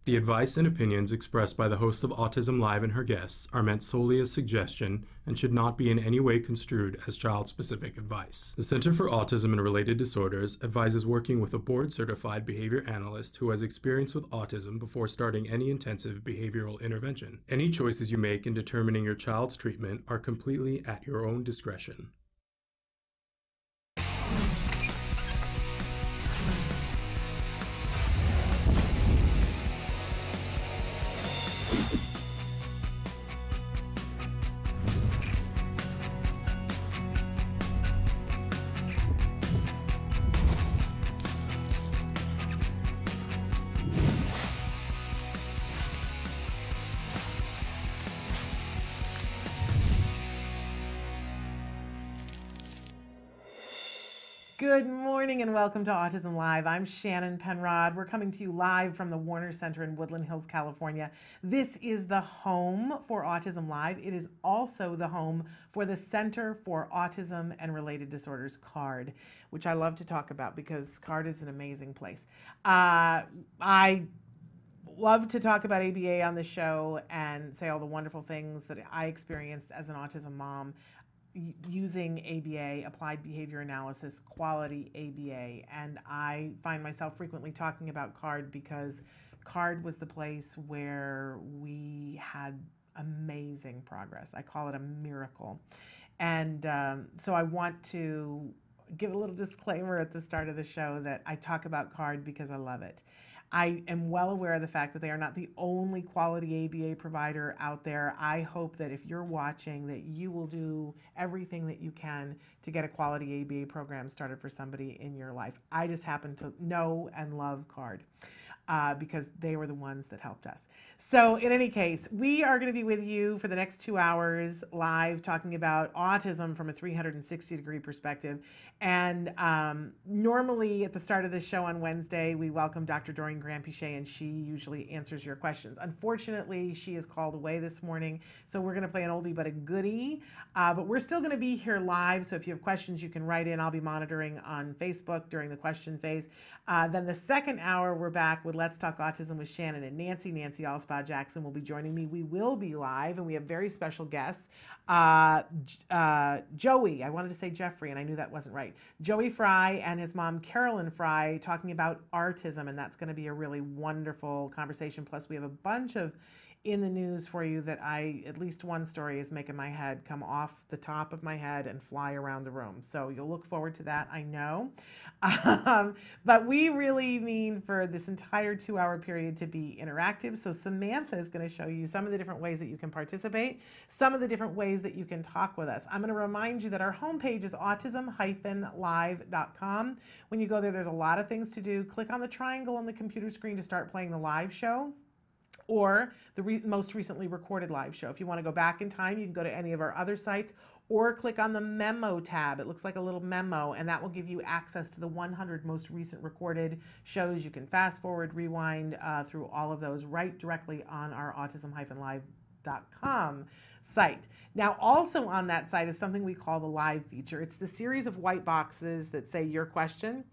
The advice and opinions expressed by the host of Autism Live and her guests are meant solely as suggestion and should not be in any way construed as child-specific advice. The Center for Autism and Related Disorders advises working with a board-certified behavior analyst who has experience with autism before starting any intensive behavioral intervention. Any choices you make in determining your child's treatment are completely at your own discretion. Good morning and welcome to Autism Live. I'm Shannon Penrod. We're coming to you live from the Warner Center in Woodland Hills, California. This is the home for Autism Live. It is also the home for the Center for Autism and Related Disorders, CARD, which I love to talk about because CARD is an amazing place. I love to talk about ABA on the show and say all the wonderful things that I experienced as an autism mom using ABA, Applied Behavior Analysis, quality ABA, and I find myself frequently talking about CARD because CARD was the place where we had amazing progress. I call it a miracle. And so I want to give a little disclaimer at the start of the show that I talk about CARD because I love it. I am well aware of the fact that they are not the only quality ABA provider out there. I hope that if you're watching that you will do everything that you can to get a quality ABA program started for somebody in your life. I just happen to know and love CARD because they were the ones that helped us. So in any case, we are going to be with you for the next 2 hours live talking about autism from a 360-degree perspective. And normally at the start of the show on Wednesday, we welcome Dr. Doreen Granpichet, and she usually answers your questions. Unfortunately, she is called away this morning, so we're going to play an oldie but a goodie. But we're still going to be here live, so if you have questions, you can write in. I'll be monitoring on Facebook during the question phase. Then the second hour, we're back with Let's Talk Autism with Shannon and Nancy. Nancy Allspaw Jackson will be joining me. We will be live, and we have very special guests. Joey, I wanted to say Jeffrey, and I knew that wasn't right. Joey Fry and his mom, Carolyn Fry, talking about autism, and that's going to be a really wonderful conversation. Plus, we have a bunch of in the news for you that at least one story is making my head come off the top of my head and fly around the room. So you'll look forward to that, I know. But we really mean for this entire 2-hour period to be interactive. So Samantha is going to show you some of the different ways that you can participate, some of the different ways that you can talk with us. I'm going to remind you that our homepage is autism-live.com. When you go there, there's a lot of things to do. Click on the triangle on the computer screen to start playing the live show, or the most recently recorded live show. If you want to go back in time, you can go to any of our other sites or click on the memo tab. It looks like a little memo, and that will give you access to the 100 most recent recorded shows. You can fast forward, rewind through all of those right directly on our autism-live.com site. Now, also on that site is something we call the live feature. It's the series of white boxes that say your question.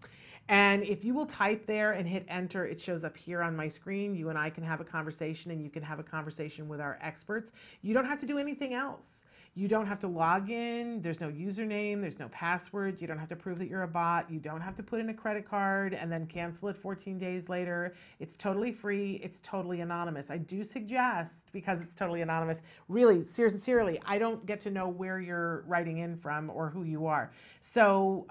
And if you will type there and hit enter, it shows up here on my screen. You and I can have a conversation, and you can have a conversation with our experts. You don't have to do anything else. You don't have to log in. There's no username. There's no password. You don't have to prove that you're a bot. You don't have to put in a credit card and then cancel it 14 days later. It's totally free. It's totally anonymous. I do suggest, because it's totally anonymous, really, sincerely, I don't get to know where you're writing in from or who you are. So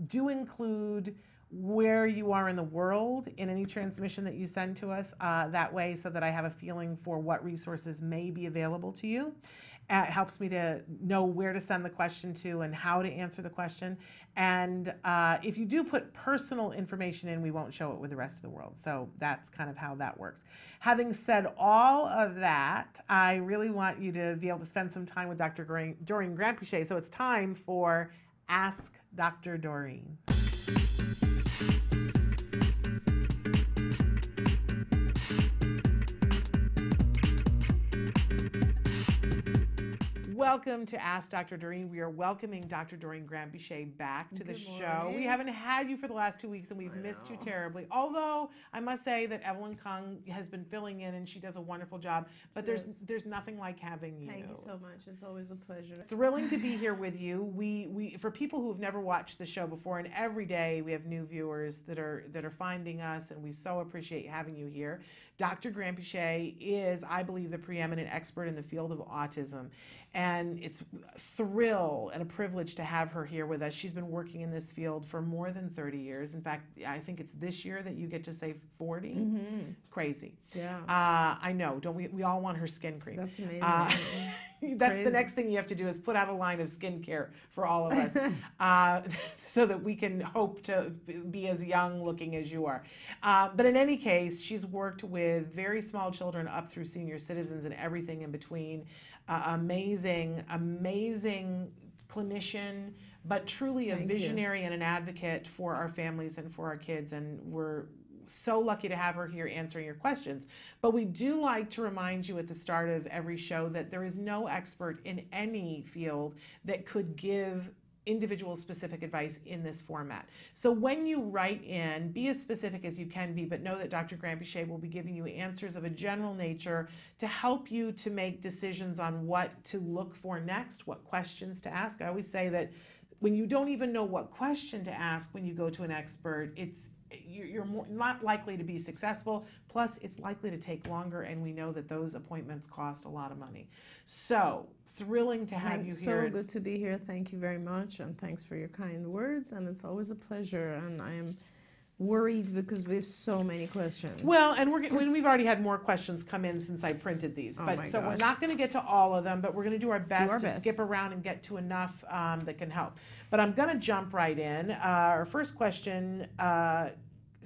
do include where you are in the world in any transmission that you send to us that way, so that I have a feeling for what resources may be available to you. It helps me to know where to send the question to and how to answer the question. And if you do put personal information in, we won't show it with the rest of the world. So that's kind of how that works. Having said all of that, I really want you to be able to spend some time with Dr. Doreen Granpichet. So it's time for Ask Dr. Doreen. welcome to Ask Dr. Doreen. We are welcoming Dr. Doreen Graham-Bichet back to the show. We haven't had you for the last 2 weeks, and we've missed you terribly. Although I must say that Evelyn Kung has been filling in, and she does a wonderful job. But there's nothing like having you. Thank you so much. It's always a pleasure. Thrilling to be here with you. We for people who have never watched the show before, and every day we have new viewers that are finding us, and we so appreciate having you here. Dr. Graham-Bichet is, I believe, the preeminent expert in the field of autism, and it's a thrill and a privilege to have her here with us. She's been working in this field for more than 30 years. In fact, I think it's this year that you get to say 40. Mm-hmm. Crazy. Yeah. I know. Don't we all want her skin cream. That's amazing. That's crazy. The next thing you have to do is put out a line of skincare for all of us so that we can hope to be as young looking as you are. But in any case, she's worked with very small children up through senior citizens and everything in between. Amazing clinician, but truly a visionary and an advocate for our families and for our kids. And we're so lucky to have her here answering your questions. But we do like to remind you at the start of every show that there is no expert in any field that could give individual specific advice in this format. So when you write in, be as specific as you can be, but know that Dr. Graham-Bichet will be giving you answers of a general nature to help you to make decisions on what to look for next, what questions to ask. I always say that when you don't even know what question to ask when you go to an expert, you're not likely to be successful. Plus, it's likely to take longer, and we know that those appointments cost a lot of money. So, thrilling to have you here. So good to be here. Thank you very much, and thanks for your kind words. And it's always a pleasure. And I am worried because we have so many questions. Well, and we've already had more questions come in since I printed these. So we're not going to get to all of them, but we're going to do our best to skip around and get to enough that can help. But I'm going to jump right in. Our first question.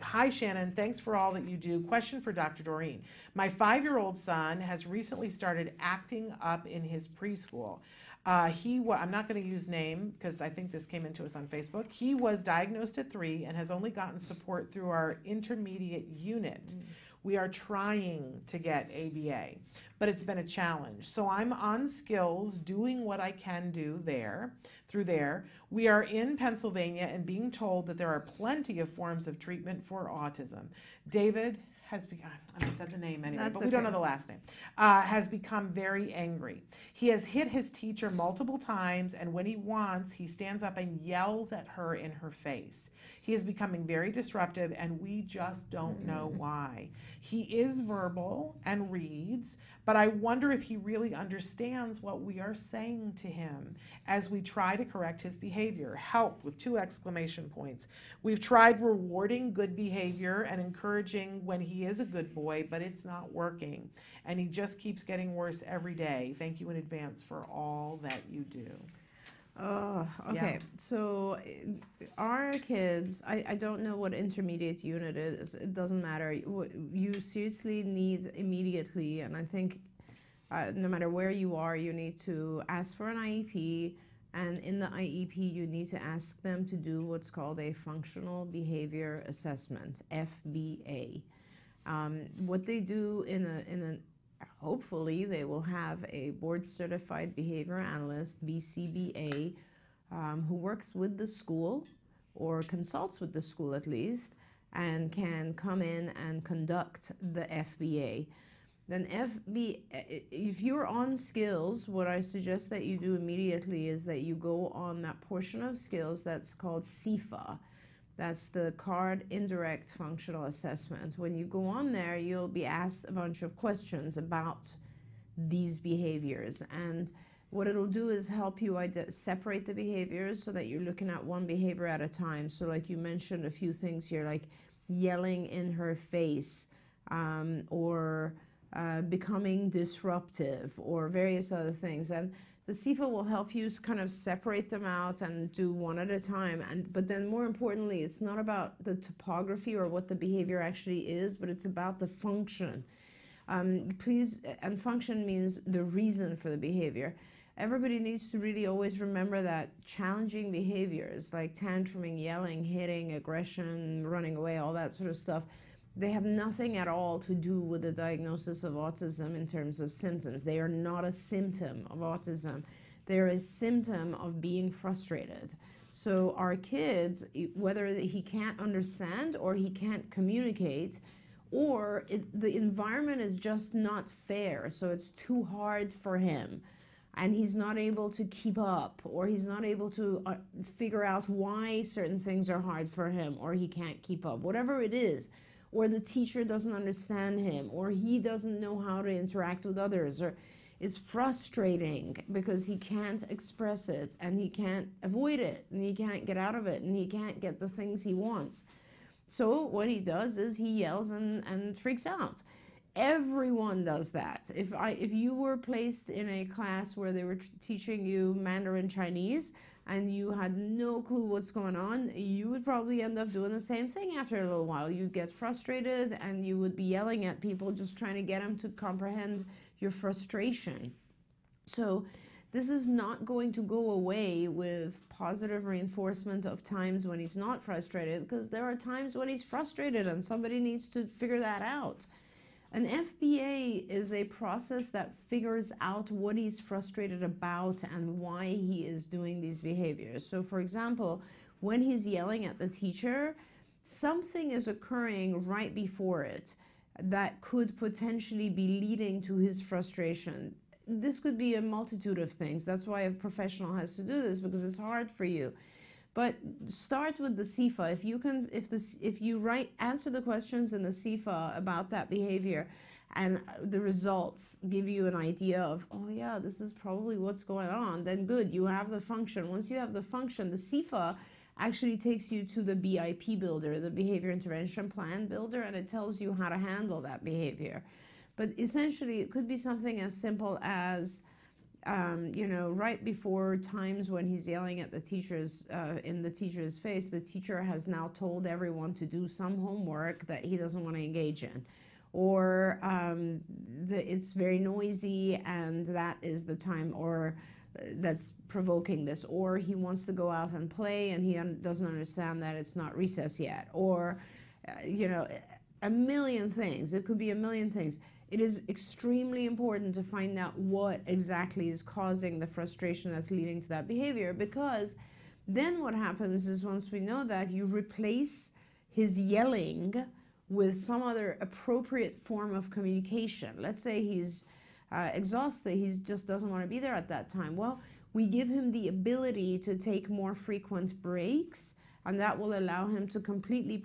Hi, Shannon. Thanks for all that you do. Question for Dr. Doreen. My 5-year-old son has recently started acting up in his preschool. I'm not going to use name because I think this came into us on Facebook. He was diagnosed at 3 and has only gotten support through our intermediate unit. We are trying to get ABA, but it's been a challenge. So I'm on skills doing what I can do through there. We are in Pennsylvania and being told that there are plenty of forms of treatment for autism. David has become, I said the name anyway, but we don't know the last name, has become very angry. He has hit his teacher multiple times, and when he wants, he stands up and yells at her in her face. He is becoming very disruptive, and we just don't know why. He is verbal and reads, but I wonder if he really understands what we are saying to him as we try to correct his behavior. Help with 2 exclamation points. We've tried rewarding good behavior and encouraging when he is a good boy, but it's not working. And he just keeps getting worse every day. Thank you in advance for all that you do. Okay. So our kids, I don't know what intermediate unit is. It doesn't matter. You seriously need immediately, and I think no matter where you are, you need to ask for an IEP, and in the IEP, you need to ask them to do what's called a functional behavior assessment, FBA. What they do hopefully they will have a board-certified behavior analyst, BCBA, who works with the school or consults with the school at least, and can come in and conduct the FBA. Then if you're on skills, what I suggest that you do immediately is that you go on that portion of skills that's called CIFA. That's the Card Indirect Functional Assessment. When you go on there, you'll be asked a bunch of questions about these behaviors. And what it'll do is help you separate the behaviors so that you're looking at one behavior at a time. So like you mentioned a few things here, like yelling in her face, or becoming disruptive, or various other things. And the CIFA will help you kind of separate them out and do one at a time. But then more importantly, it's not about the topography or what the behavior actually is, but it's about the function. And function means the reason for the behavior. Everybody needs to really always remember that challenging behaviors like tantruming, yelling, hitting, aggression, running away, all that sort of stuff, they have nothing at all to do with the diagnosis of autism in terms of symptoms. They are not a symptom of autism. they're a symptom of being frustrated. So our kids, whether he can't understand or he can't communicate, or the environment is just not fair, so it's too hard for him, and he's not able to keep up, or he's not able to figure out why certain things are hard for him, or he can't keep up, whatever it is, or the teacher doesn't understand him, or he doesn't know how to interact with others, or it's frustrating because he can't express it, and he can't avoid it, and he can't get out of it, and he can't get the things he wants. So what he does is he yells and freaks out. Everyone does that. If you were placed in a class where they were teaching you Mandarin Chinese and you had no clue what's going on, you would probably end up doing the same thing after a little while. You'd get frustrated and you would be yelling at people, just trying to get them to comprehend your frustration. So this is not going to go away with positive reinforcement of times when he's not frustrated, because there are times when he's frustrated and somebody needs to figure that out. An FBA is a process that figures out what he's frustrated about and why he is doing these behaviors. So for example, when he's yelling at the teacher, something is occurring right before it that could potentially be leading to his frustration. This could be a multitude of things. That's why a professional has to do this, because it's hard for you. But start with the CIFA. If you answer the questions in the CIFA about that behavior, and the results give you an idea of, oh yeah, this is probably what's going on, then good, you have the function. Once you have the function, the CIFA actually takes you to the BIP builder, the behavior intervention plan builder, and it tells you how to handle that behavior. But essentially, it could be something as simple as, right before times when he's yelling at the teachers, in the teacher's face, the teacher has now told everyone to do some homework that he doesn't want to engage in. Or it's very noisy and that is the time, or that's provoking this. Or he wants to go out and play and he doesn't understand that it's not recess yet. Or, a million things. It could be a million things. It is extremely important to find out what exactly is causing the frustration that's leading to that behavior, because then what happens is, once we know that, you replace his yelling with some other appropriate form of communication. Let's say he's exhausted, he just doesn't want to be there at that time. Well, we give him the ability to take more frequent breaks, and that will allow him to completely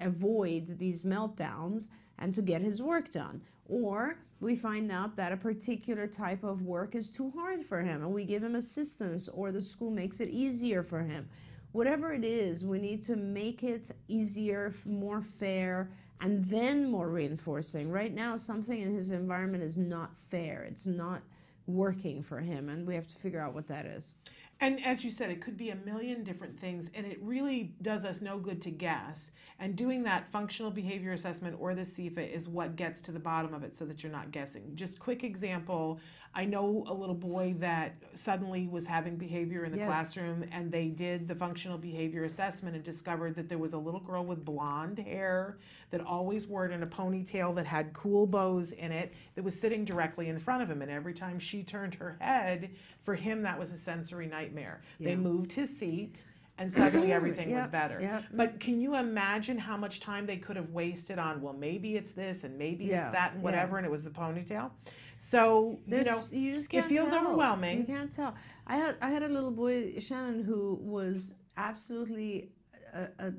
avoid these meltdowns and to get his work done. Or we find out that a particular type of work is too hard for him and we give him assistance, or the school makes it easier for him. Whatever it is, we need to make it easier, more fair, and then more reinforcing. Right now, something in his environment is not fair. It's not working for him, and we have to figure out what that is. And as you said, it could be a million different things, and it really does us no good to guess. And doing that functional behavior assessment or the CIFA is what gets to the bottom of it, so that you're not guessing. Just quick example, I know a little boy that suddenly was having behavior in the classroom, and they did the functional behavior assessment and discovered that there was a little girl with blonde hair that always wore it in a ponytail that had cool bows in it, that was sitting directly in front of him. And every time she turned her head, for him that was a sensory nightmare. Yeah. They moved his seat, and suddenly everything was better. But can you imagine how much time they could have wasted on, well, maybe it's this and maybe it's that and whatever, and it was the ponytail? So, you just can't it feels tell. overwhelming. You can't tell. I had a little boy, Shannon, who was absolutely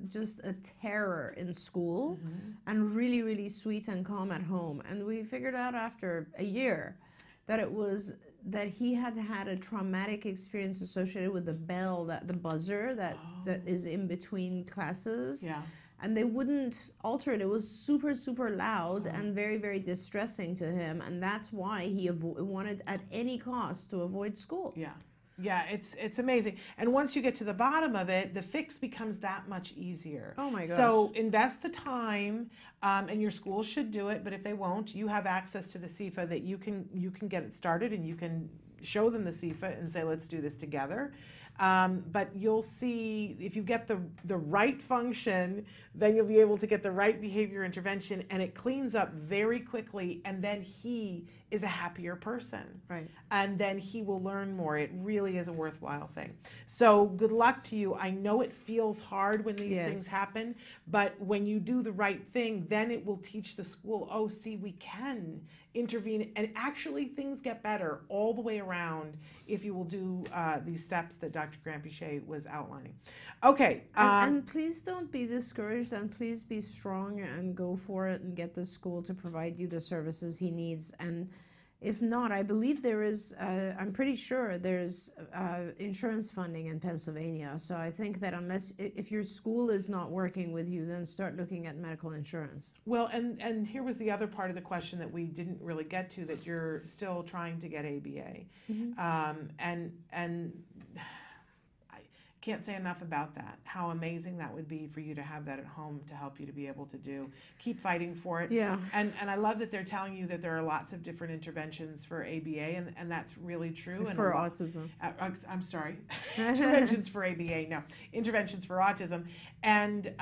just a terror in school, and really, really sweet and calm at home. And we figured out after a year that it was that he had had a traumatic experience associated with the bell, the buzzer that is in between classes. Yeah. And they wouldn't alter it. It was super, super loud and very, very distressing to him. And that's why he wanted at any cost to avoid school. Yeah. Yeah, it's amazing. And once you get to the bottom of it, the fix becomes that much easier. Oh my gosh. So invest the time, and your school should do it, but if they won't, you have access to the CIFA that you can get it started, and you can show them the CIFA and say, let's do this together. But you'll see, if you get the right function, then you'll be able to get the right behavior intervention, and it cleans up very quickly, and then he is a happier person. Right. And then he will learn more. It really is a worthwhile thing. So good luck to you. I know it feels hard when these things happen, but when you do the right thing, then it will teach the school, oh, see, we can intervene, and actually things get better all the way around if you will do these steps that Dr. Grampiche was outlining. Okay. And please don't be discouraged, and please be strong and go for it and get the school to provide you the services he needs. And if not, I believe there is, I'm pretty sure there's insurance funding in Pennsylvania. So I think that if your school is not working with you, then start looking at medical insurance. Well, and here was the other part of the question that we didn't really get to, that you're still trying to get ABA. And I can't say enough about that, how amazing that would be for you to have that at home to help you to be able to do. Keep fighting for it. Yeah. And I love that they're telling you that there are lots of different interventions for ABA, and that's really true. For autism. I'm sorry. Interventions for ABA, no. Interventions for autism. And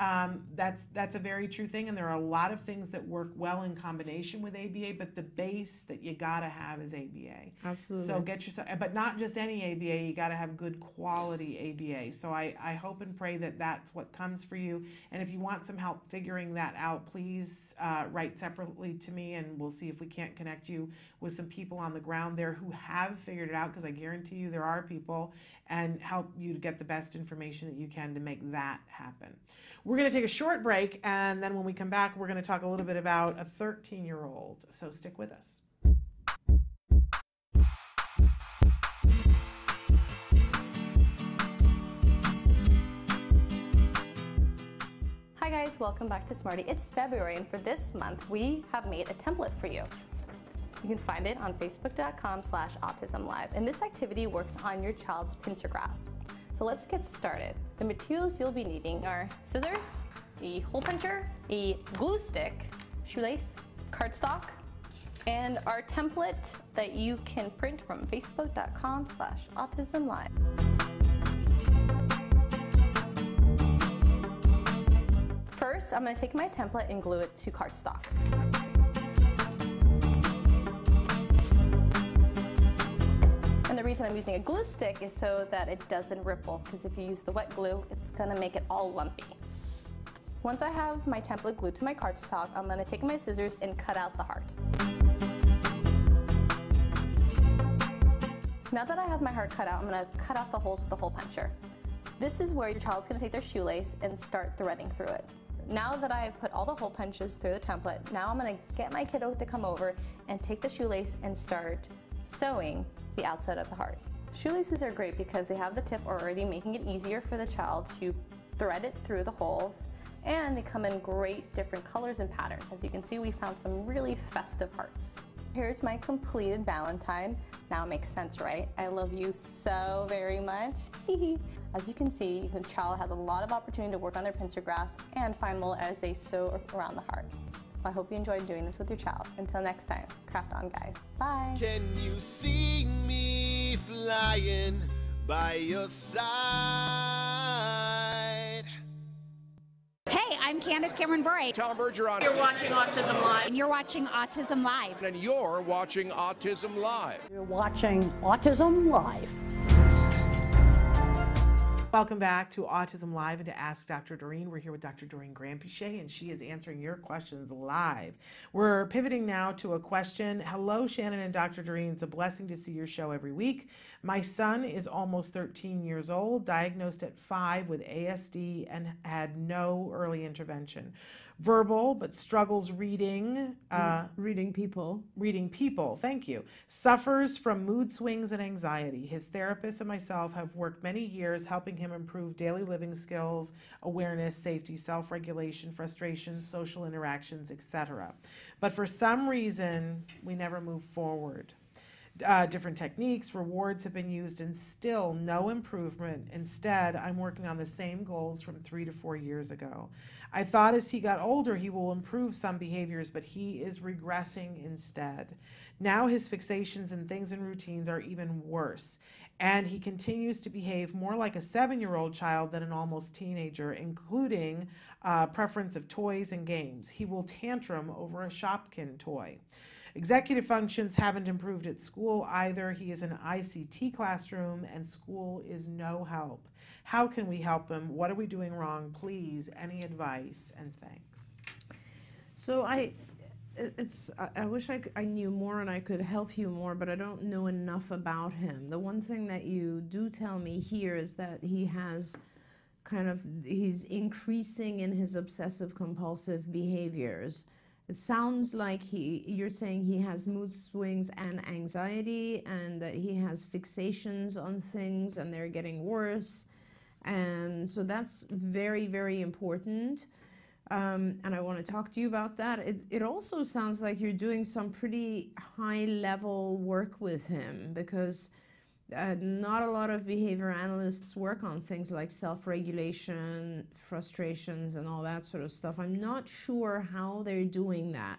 that's a very true thing, and there are a lot of things that work well in combination with ABA, but the base that you gotta have is ABA. Absolutely. So get yourself, but not just any ABA, you gotta have good quality ABA. So I hope and pray that that's what comes for you. And if you want some help figuring that out, please write separately to me, and we'll see if we can't connect you with some people on the ground there who have figured it out, because I guarantee you there are people, and help you to get the best information that you can to make that happen. We're going to take a short break, and then when we come back, we're going to talk a little bit about a 13-year-old. So stick with us. Hi guys, welcome back to Smarty. It's February, and for this month, we have made a template for you. You can find it on facebook.com/autismlive, and this activity works on your child's pincer grasp. So let's get started. The materials you'll be needing are scissors, a hole puncher, a glue stick, shoelace, cardstock, and our template that you can print from facebook.com/autismlive. First, I'm going to take my template and glue it to cardstock. And the reason I'm using a glue stick is so that it doesn't ripple, because if you use the wet glue, it's going to make it all lumpy. Once I have my template glued to my cardstock, I'm going to take my scissors and cut out the heart. Now that I have my heart cut out, I'm going to cut out the holes with the hole puncher. This is where your child's going to take their shoelace and start threading through it. Now that I've put all the hole punches through the template, now I'm going to get my kiddo to come over and take the shoelace and start sewing the outside of the heart. Shoelaces are great because they have the tip already, making it easier for the child to thread it through the holes, and they come in great different colors and patterns. As you can see, we found some really festive hearts. Here's my completed Valentine. Now it makes sense, right? I love you so very much. As you can see, the child has a lot of opportunity to work on their pincer grasp and find mold as they sew around the heart. I hope you enjoyed doing this with your child. Until next time, craft on, guys. Bye. Can you see me flying by your side? Hey, I'm Candace Cameron Bray. Tom Bergeron. You're watching Autism Live. And you're watching Autism Live. And you're watching Autism Live. You're watching Autism Live. Welcome back to Autism Live and to Ask Dr. Doreen. We're here with Dr. Doreen Grampiche, and she is answering your questions live. We're pivoting now to a question. Hello, Shannon and Dr. Doreen. It's a blessing to see your show every week. My son is almost 13 years old, diagnosed at 5 with ASD, and had no early intervention. Verbal, but struggles reading. Reading people. Reading people, thank you. Suffers from mood swings and anxiety. His therapist and myself have worked many years helping him improve daily living skills, awareness, safety, self-regulation, frustration, social interactions, etc. But for some reason, we never move forward. Different techniques, rewards have been used, and still no improvement. Instead, I'm working on the same goals from 3 to 4 years ago. I thought as he got older, he will improve some behaviors, but he is regressing instead. Now his fixations and things and routines are even worse, and he continues to behave more like a 7-year-old child than an almost teenager, including preference of toys and games. He will tantrum over a Shopkin toy. Executive functions haven't improved at school either. He is in an ICT classroom and school is no help. How can we help him? What are we doing wrong? Please, any advice, and thanks. So I wish I knew more and I could help you more, but I don't know enough about him. The one thing that you do tell me here is that he has he's increasing in his obsessive compulsive behaviors. It sounds like you're saying he has mood swings and anxiety, and that he has fixations on things and they're getting worse. And so that's very, very important. And I want to talk to you about that. It also sounds like you're doing some pretty high-level work with him, because not a lot of behavior analysts work on things like self-regulation, frustrations, and all that sort of stuff. I'm not sure how they're doing that.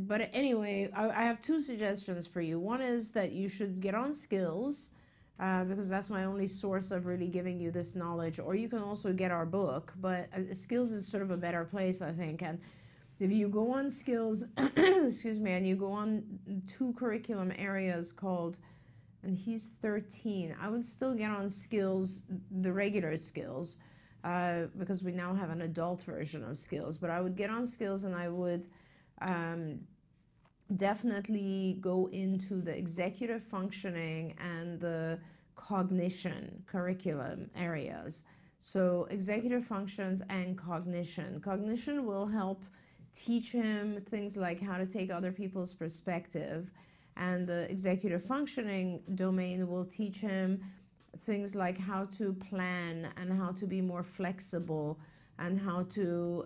But anyway, I have two suggestions for you. One is that you should get on Skills, because that's my only source of really giving you this knowledge. Or you can also get our book, but Skills is sort of a better place, I think. And if you go on Skills, excuse me, and you go on two curriculum areas called, and he's 13, I would still get on Skills, the regular Skills, because we now have an adult version of Skills. But I would get on Skills and I would definitely go into the executive functioning and the cognition curriculum areas. So executive functions and cognition. Cognition will help teach him things like how to take other people's perspective, and the executive functioning domain will teach him things like how to plan and how to be more flexible and how to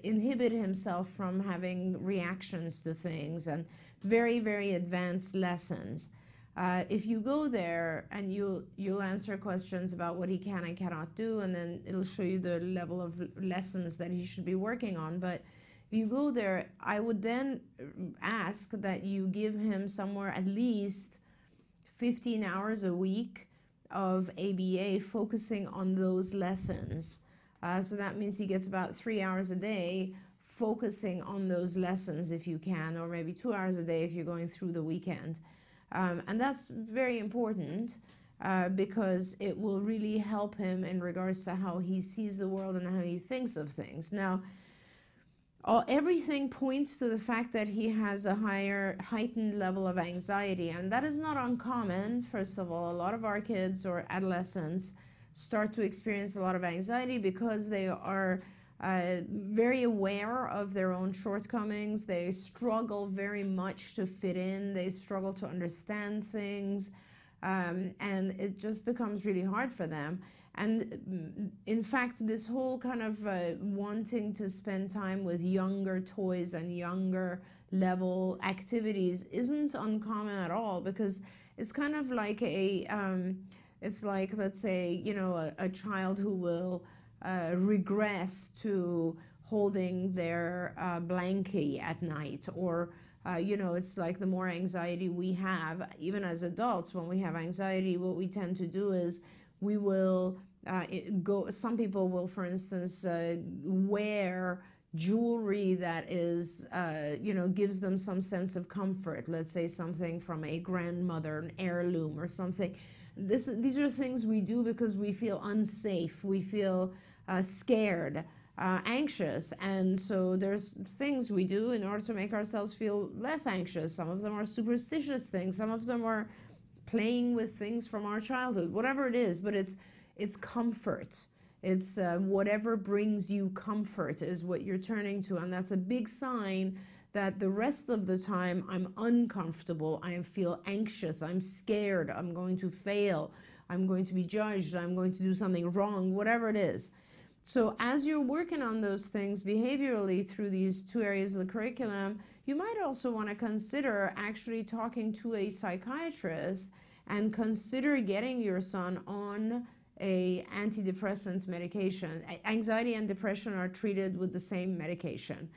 inhibit himself from having reactions to things, and very, very advanced lessons. If you go there and you'll answer questions about what he can and cannot do, and then it'll show you the level of lessons that he should be working on. But if you go there, I would then ask that you give him somewhere at least 15 hours a week of ABA focusing on those lessons. So that means he gets about 3 hours a day focusing on those lessons if you can, or maybe 2 hours a day if you're going through the weekend. And that's very important because it will really help him in regards to how he sees the world and how he thinks of things. Now, everything points to the fact that he has a heightened level of anxiety, and that is not uncommon. First of all, a lot of our kids or adolescents start to experience a lot of anxiety because they are very aware of their own shortcomings. They struggle very much to fit in. They struggle to understand things, and it just becomes really hard for them. And in fact, this whole kind of wanting to spend time with younger toys and younger level activities isn't uncommon at all, because it's kind of like it's like, let's say, you know, a child who will regress to holding their blankie at night, or you know, it's like the more anxiety we have, even as adults, when we have anxiety, what we tend to do is we will some people will, for instance, wear jewelry that is, you know, gives them some sense of comfort. Let's say something from a grandmother, an heirloom or something. These are things we do because we feel unsafe, we feel scared, anxious, and so there's things we do in order to make ourselves feel less anxious. Some of them are superstitious things, some of them are playing with things from our childhood, whatever it is, but it's comfort. It's whatever brings you comfort is what you're turning to, and that's a big sign that the rest of the time I'm uncomfortable, I feel anxious, I'm scared, I'm going to fail, I'm going to be judged, I'm going to do something wrong, whatever it is. So as you're working on those things behaviorally through these two areas of the curriculum, you might also want to consider actually talking to a psychiatrist and consider getting your son on a antidepressant medication. Anxiety and depression are treated with the same medication.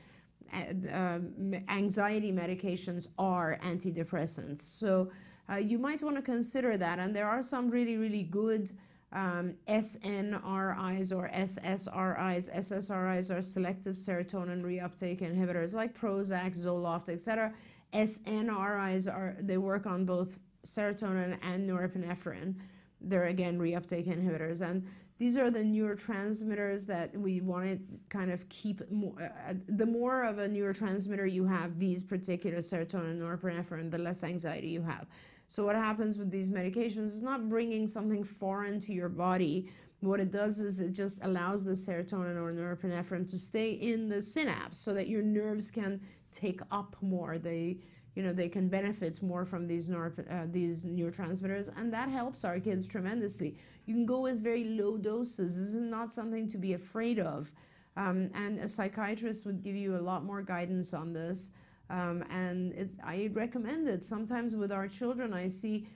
Anxiety medications are antidepressants. So you might want to consider that. And there are some really, really good SNRIs or SSRIs. SSRIs are selective serotonin reuptake inhibitors like Prozac, Zoloft, etc. SNRIs they work on both serotonin and norepinephrine. They're again reuptake inhibitors, and these are the neurotransmitters that we want to kind of keep. The more of a neurotransmitter you have, these particular serotonin and norepinephrine, the less anxiety you have. So what happens with these medications is not bringing something foreign to your body. What it does is it just allows the serotonin or norepinephrine to stay in the synapse so that your nerves can take up more. They can benefit more from these neurotransmitters, and that helps our kids tremendously. You can go with very low doses. This is not something to be afraid of, and a psychiatrist would give you a lot more guidance on this. I recommend it. Sometimes with our children, I see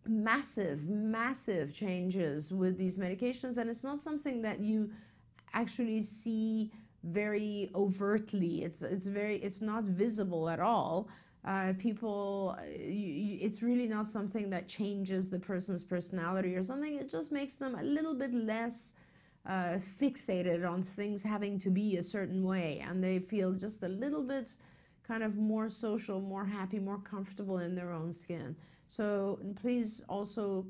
massive changes with these medications, and it's not something that you actually see very overtly. It's not visible at all. It's really not something that changes the person's personality or something. It just makes them a little bit less fixated on things having to be a certain way, and they feel just a little bit kind of more social, more happy, more comfortable in their own skin. So please also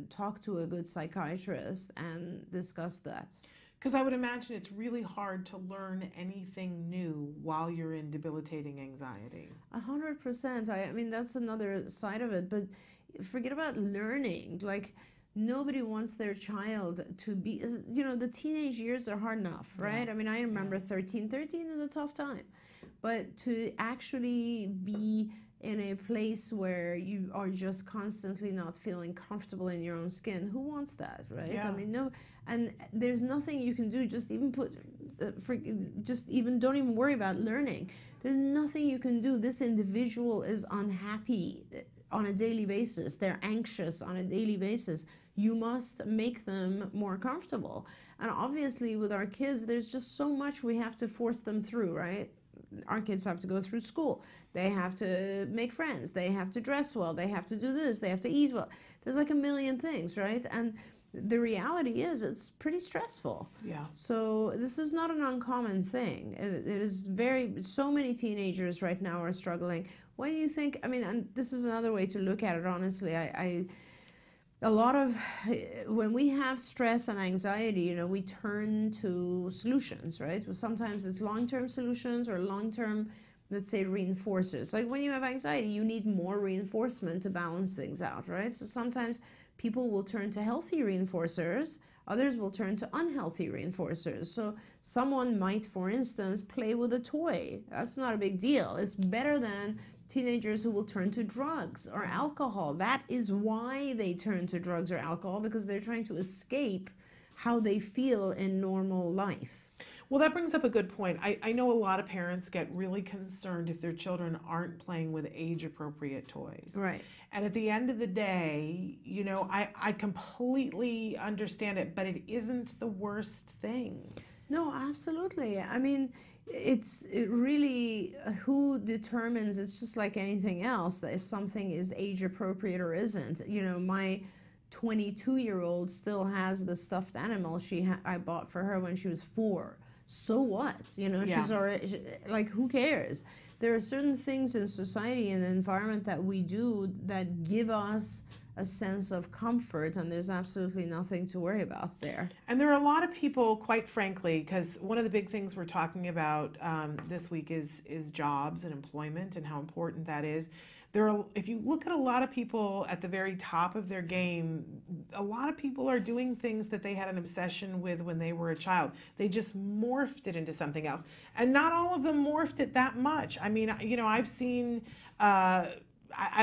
talk to a good psychiatrist and discuss that. Because I would imagine it's really hard to learn anything new while you're in debilitating anxiety. 100%. I mean, that's another side of it. But forget about learning. Like, nobody wants their child to be, the teenage years are hard enough, right? Yeah. I mean, I remember 13. 13 is a tough time. But to actually be in a place where you are just constantly not feeling comfortable in your own skin, who wants that, right? Yeah. I mean, no, and there's nothing you can do. Don't even worry about learning. There's nothing you can do. This individual is unhappy on a daily basis. They're anxious on a daily basis. You must make them more comfortable. And obviously with our kids, there's just so much we have to force them through, right? Our kids have to go through school. They have to make friends. They have to dress well. They have to do this. They have to eat well. There's like a million things, right? And the reality is it's pretty stressful. Yeah. So this is not an uncommon thing. It is so many teenagers right now are struggling. When you think, I mean, and this is another way to look at it, honestly, when we have stress and anxiety, we turn to solutions, right? So sometimes it's long-term solutions or long-term, let's say, reinforcers. Like when you have anxiety, you need more reinforcement to balance things out, right? So sometimes people will turn to healthy reinforcers, others will turn to unhealthy reinforcers. So someone might, for instance, play with a toy. That's not a big deal. It's better than teenagers who will turn to drugs or alcohol. That is why they turn to drugs or alcohol, because they're trying to escape how they feel in normal life. Well, that brings up a good point. I know a lot of parents get really concerned if their children aren't playing with age-appropriate toys. Right. And at the end of the day, I completely understand it, but it isn't the worst thing. No, absolutely. I mean, it really, who determines, it's just like anything else, that if something is age appropriate or isn't. My 22-year-old still has the stuffed animal I bought for her when she was 4. So what? She's already, like, who cares? There are certain things in society and the environment that we do that give us a sense of comfort, and there's absolutely nothing to worry about there. And there are a lot of people, quite frankly, because one of the big things we're talking about this week is jobs and employment and how important that is. If you look at a lot of people at the very top of their game, a lot of people are doing things that they had an obsession with when they were a child. They just morphed it into something else. And not all of them morphed it that much. I mean, I've seen, I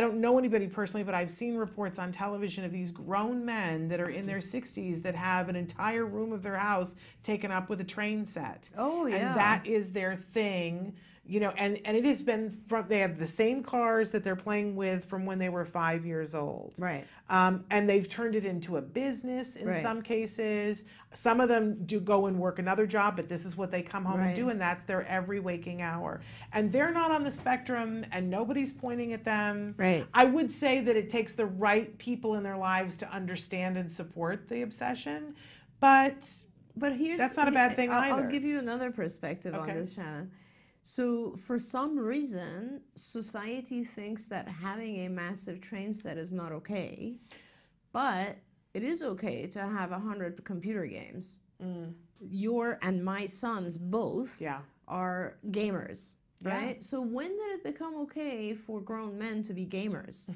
don't know anybody personally, but I've seen reports on television of these grown men that are in their 60s that have an entire room of their house taken up with a train set. Oh, yeah. And that is their thing. You know, and it has been they have the same cars that they're playing with from when they were 5 years old. Right. And they've turned it into a business in Right. some cases. Some of them do go and work another job, but this is what they come home and do, and that's their every waking hour. And they're not on the spectrum, and nobody's pointing at them. Right. I would say that it takes the right people in their lives to understand and support the obsession, but that's not a bad thing either. I'll give you another perspective on this, Shannon. So for some reason, society thinks that having a massive train set is not okay, but it is okay to have 100 computer games. Your and my sons both are gamers, right? So when did it become okay for grown men to be gamers?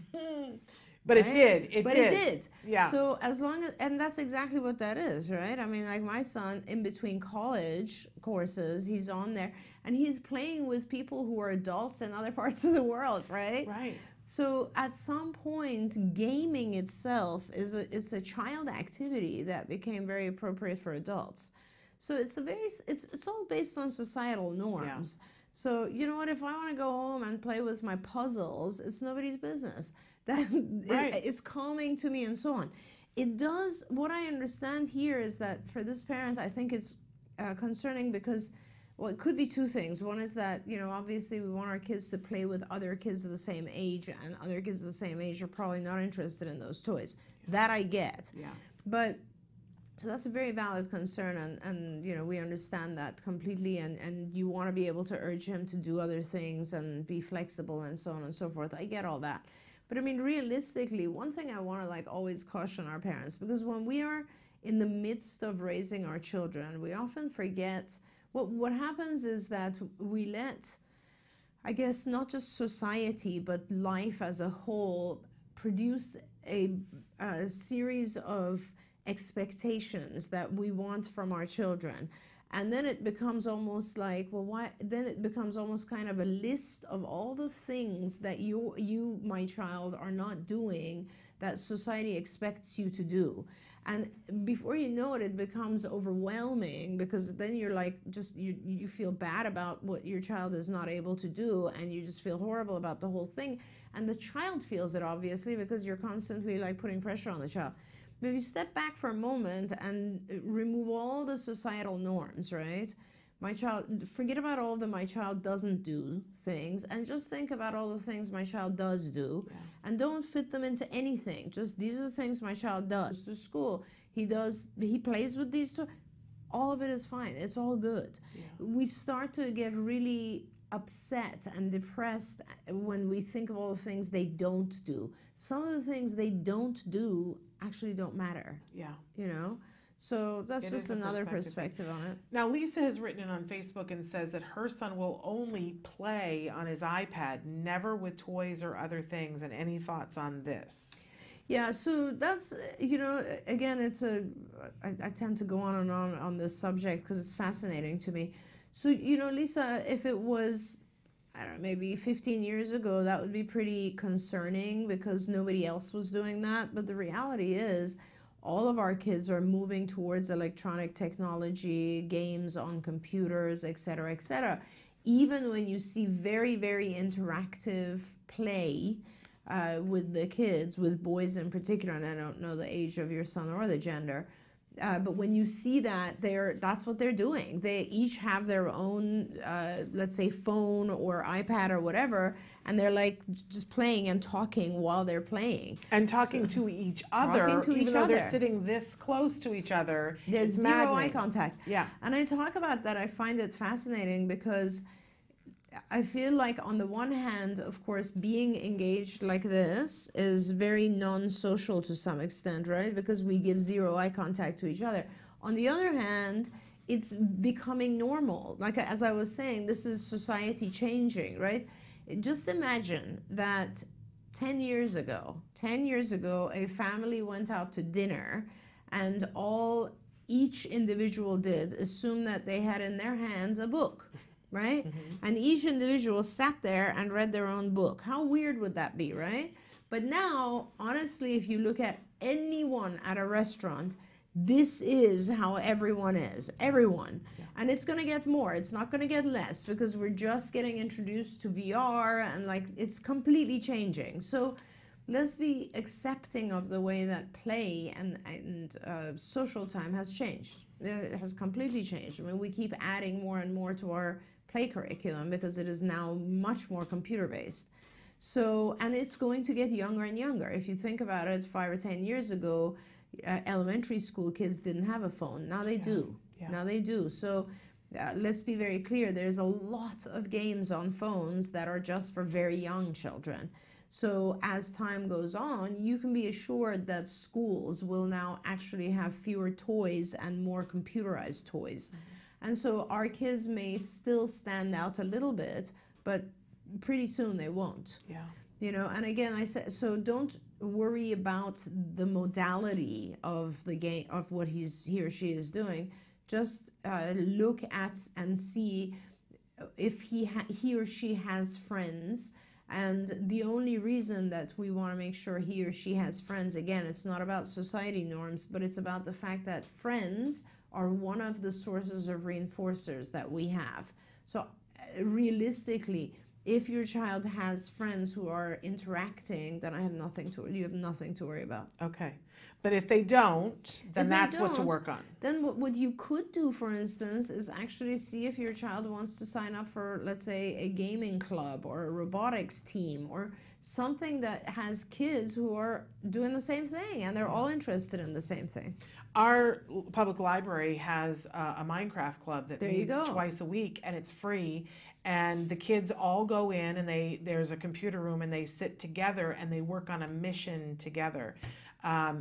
But it did. It did. Yeah. So as long as, and that's exactly what that is, right? I mean, like my son, in between college courses, he's on there and he's playing with people who are adults in other parts of the world, right? Right. So at some point, gaming itself it's a child activity that became very appropriate for adults. So it's it's all based on societal norms. Yeah. So you know what? If I want to go home and play with my puzzles, it's nobody's business. That it's calming to me and so on. It does. What I understand here is that for this parent, I think it's concerning because, well, it could be two things. One is that, you know, obviously we want our kids to play with other kids of the same age, and other kids of the same age are probably not interested in those toys. That I get. Yeah. But so that's a very valid concern, and you know, we understand that completely, and you want to be able to urge him to do other things and be flexible and so on and so forth. I get all that. But I mean, realistically, one thing I want to like always caution our parents, because when we are in the midst of raising our children, we often forget what happens is that we let, I guess, not just society, but life as a whole produce a series of expectations that we want from our children. And then it becomes almost like, well, why? Then it becomes almost kind of a list of all the things that you, my child, are not doing that society expects you to do. And before you know it, it becomes overwhelming, because then you're like, just you feel bad about what your child is not able to do, and you just feel horrible about the whole thing. And the child feels it, obviously, because you're constantly like putting pressure on the child. But if you step back for a moment and remove all the societal norms, right? My child, forget about all the my child doesn't do things, and just think about all the things my child does do, and don't fit them into anything. Just these are the things my child does. To school, he plays with these toys. All of it is fine. It's all good. Yeah. We start to get really upset and depressed when we think of all the things they don't do. Some of the things they don't do actually don't matter. Yeah. You know? So that's just another perspective on it. Now, Lisa has written in on Facebook and says that her son will only play on his iPad, never with toys or other things. And any thoughts on this? Yeah, so that's, you know, again, I tend to go on and on this subject because it's fascinating to me. So, you know, Lisa, if it was, I don't know, maybe 15 years ago, that would be pretty concerning because nobody else was doing that. But the reality is, all of our kids are moving towards electronic technology, games on computers, et cetera, et cetera. Even when you see very, very interactive play with the kids, with boys in particular, and I don't know the age of your son or the gender, but when you see that, that's what they're doing. They each have their own, let's say, phone or iPad or whatever, and they're like just playing and talking while they're playing. And talking to each other, even though they're sitting this close to each other. There's zero eye contact. Yeah. And I talk about that. I find it fascinating because I feel like on the one hand, of course, being engaged like this is very non-social to some extent, right? Because we give zero eye contact to each other. On the other hand, it's becoming normal. Like, as I was saying, this is society changing, right? Just imagine that 10 years ago, a family went out to dinner and each individual did assume that they had in their hands a book. Right? Mm-hmm. And each individual sat there and read their own book. How weird would that be, right? But now, honestly, if you look at anyone at a restaurant, this is how everyone is, everyone. And it's going to get more. It's not going to get less, because we're just getting introduced to VR, and like it's completely changing. So let's be accepting of the way that play and social time has changed. It has completely changed. I mean, we keep adding more and more to our play curriculum because it is now much more computer based. So, and it's going to get younger and younger. If you think about it, 5 or 10 years ago, elementary school kids didn't have a phone. Now they do. Now they do. So let's be very clear. There's a lot of games on phones that are just for very young children. So as time goes on, you can be assured that schools will now actually have fewer toys and more computerized toys. And so our kids may still stand out a little bit, but pretty soon they won't. You know, and again, I said, so don't worry about the modality of the game, of what he or she is doing. Just look at and see if he or she has friends. And the only reason that we want to make sure he or she has friends, again, it's not about society norms, but it's about the fact that friends are one of the sources of reinforcers that we have. So realistically, if your child has friends who are interacting, then you have nothing to worry about. Okay. But if they don't, then that's what to work on. Then what you could do, for instance, is actually see if your child wants to sign up for, let's say, a gaming club or a robotics team or something that has kids who are doing the same thing and they're all interested in the same thing. Our public library has a Minecraft club that meets twice a week, and it's free. And the kids all go in, and there's a computer room, and they sit together and they work on a mission together.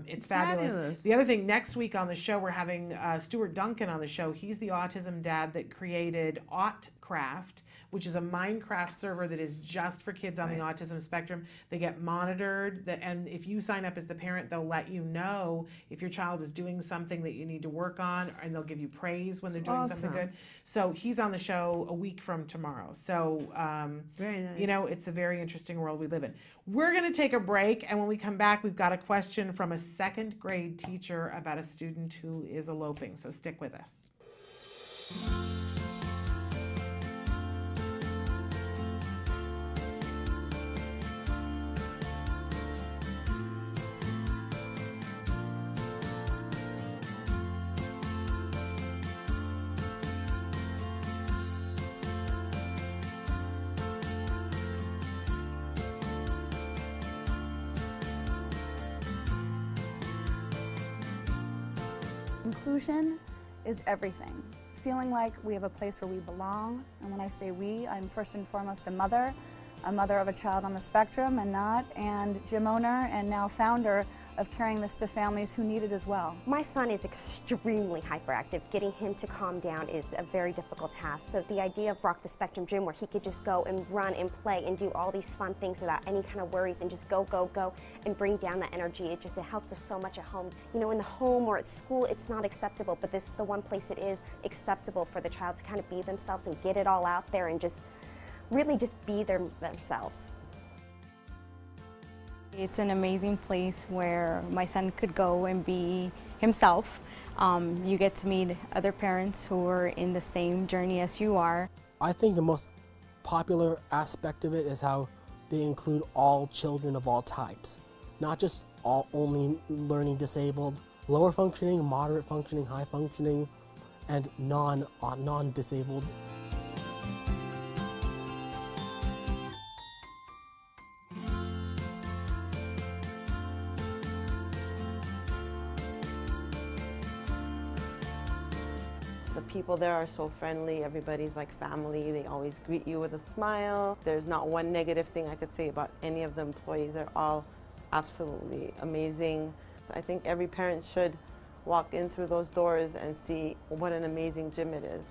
It's fabulous. The other thing, next week on the show, we're having Stuart Duncan on the show. He's the autism dad that created Autcraft, which is a Minecraft server that is just for kids on the autism spectrum. They get monitored, and if you sign up as the parent, they'll let you know if your child is doing something that you need to work on, and they'll give you praise when they're doing something good. So he's on the show a week from tomorrow. So, very nice. You know, it's a very interesting world we live in. We're going to take a break, and when we come back, we've got a question from a 2nd grade teacher about a student who is eloping. So stick with us. Inclusion is everything. Feeling like we have a place where we belong, and when I say we, I'm first and foremost a mother of a child on the spectrum and gym owner and now founder of carrying this to families who need it as well. My son is extremely hyperactive. Getting him to calm down is a very difficult task. So the idea of Rock the Spectrum Gym, where he could just go and run and play and do all these fun things without any kind of worries and just go, go, go and bring down that energy, it helps us so much at home. You know, in the home or at school, it's not acceptable, but this is the one place it is acceptable for the child to kind of be themselves and get it all out there and just really just be themselves. It's an amazing place where my son could go and be himself. You get to meet other parents who are in the same journey as you are. I think the most popular aspect of it is how they include all children of all types, not just only learning disabled, lower functioning, moderate functioning, high functioning, and non-disabled. The people there are so friendly. Everybody's like family. They always greet you with a smile. There's not one negative thing I could say about any of the employees. They're all absolutely amazing. So I think every parent should walk in through those doors and see what an amazing gym it is.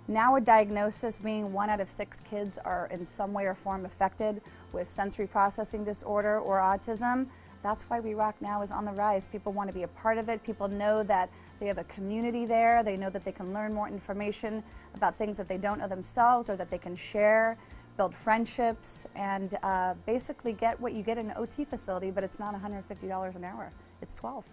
Now a diagnosis meaning 1 out of 6 kids are in some way or form affected with sensory processing disorder or autism. That's why We Rock Now is on the rise. People want to be a part of it. People know that they have a community there. They know that they can learn more information about things that they don't know themselves or that they can share, build friendships, and basically get what you get in an OT facility, but it's not $150 an hour. It's $12.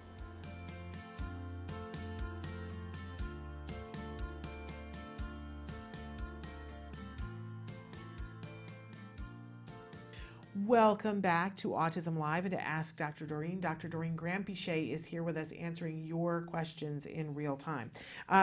Welcome back to Autism Live and to Ask Dr. Doreen. Dr. Doreen Graham-Pichet is here with us answering your questions in real time.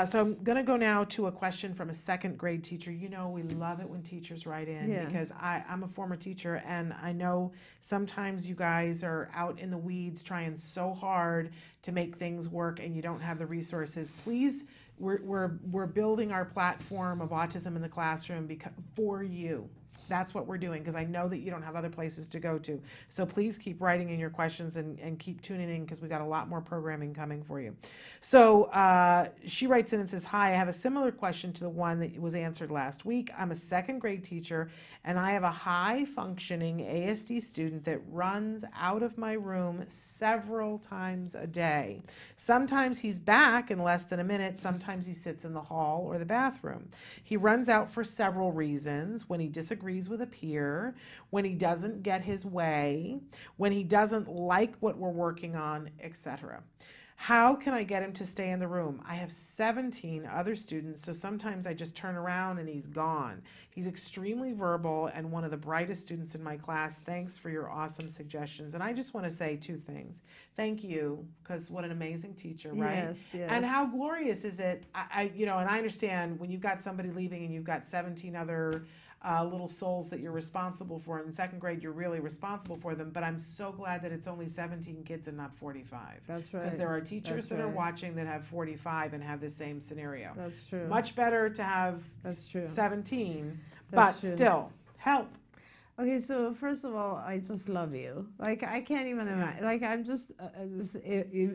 So I'm going to go now to a question from a second grade teacher. You know, we love it when teachers write in because I'm a former teacher, and I know sometimes you guys are out in the weeds trying so hard to make things work and you don't have the resources. Please, we're building our platform of Autism in the Classroom for you. That's what we're doing, because I know that you don't have other places to go to. So please keep writing in your questions and keep tuning in, because we got a lot more programming coming for you. So she writes in and says, hi, I have a similar question to the one that was answered last week. I'm a second grade teacher, and I have a high functioning ASD student that runs out of my room several times a day. Sometimes he's back in less than a minute. Sometimes he sits in the hall or the bathroom. He runs out for several reasons: when he disagrees with a peer, when he doesn't get his way, when he doesn't like what we're working on, etc. How can I get him to stay in the room? I have 17 other students, so sometimes I just turn around and he's gone. He's extremely verbal and one of the brightest students in my class. Thanks for your awesome suggestions. And I just want to say two things. Thank you, because what an amazing teacher, right? Yes, yes. And how glorious is it? And I understand when you've got somebody leaving and you've got 17 other little souls that you're responsible for. In second grade, you're really responsible for them, but I'm so glad that it's only 17 kids and not 45. That's right. Because there are teachers that are watching that have 45 and have the same scenario. That's true. Much better to have 17, but still, help. Okay, so first of all, I just love you. Like, I can't even imagine. Like, I'm just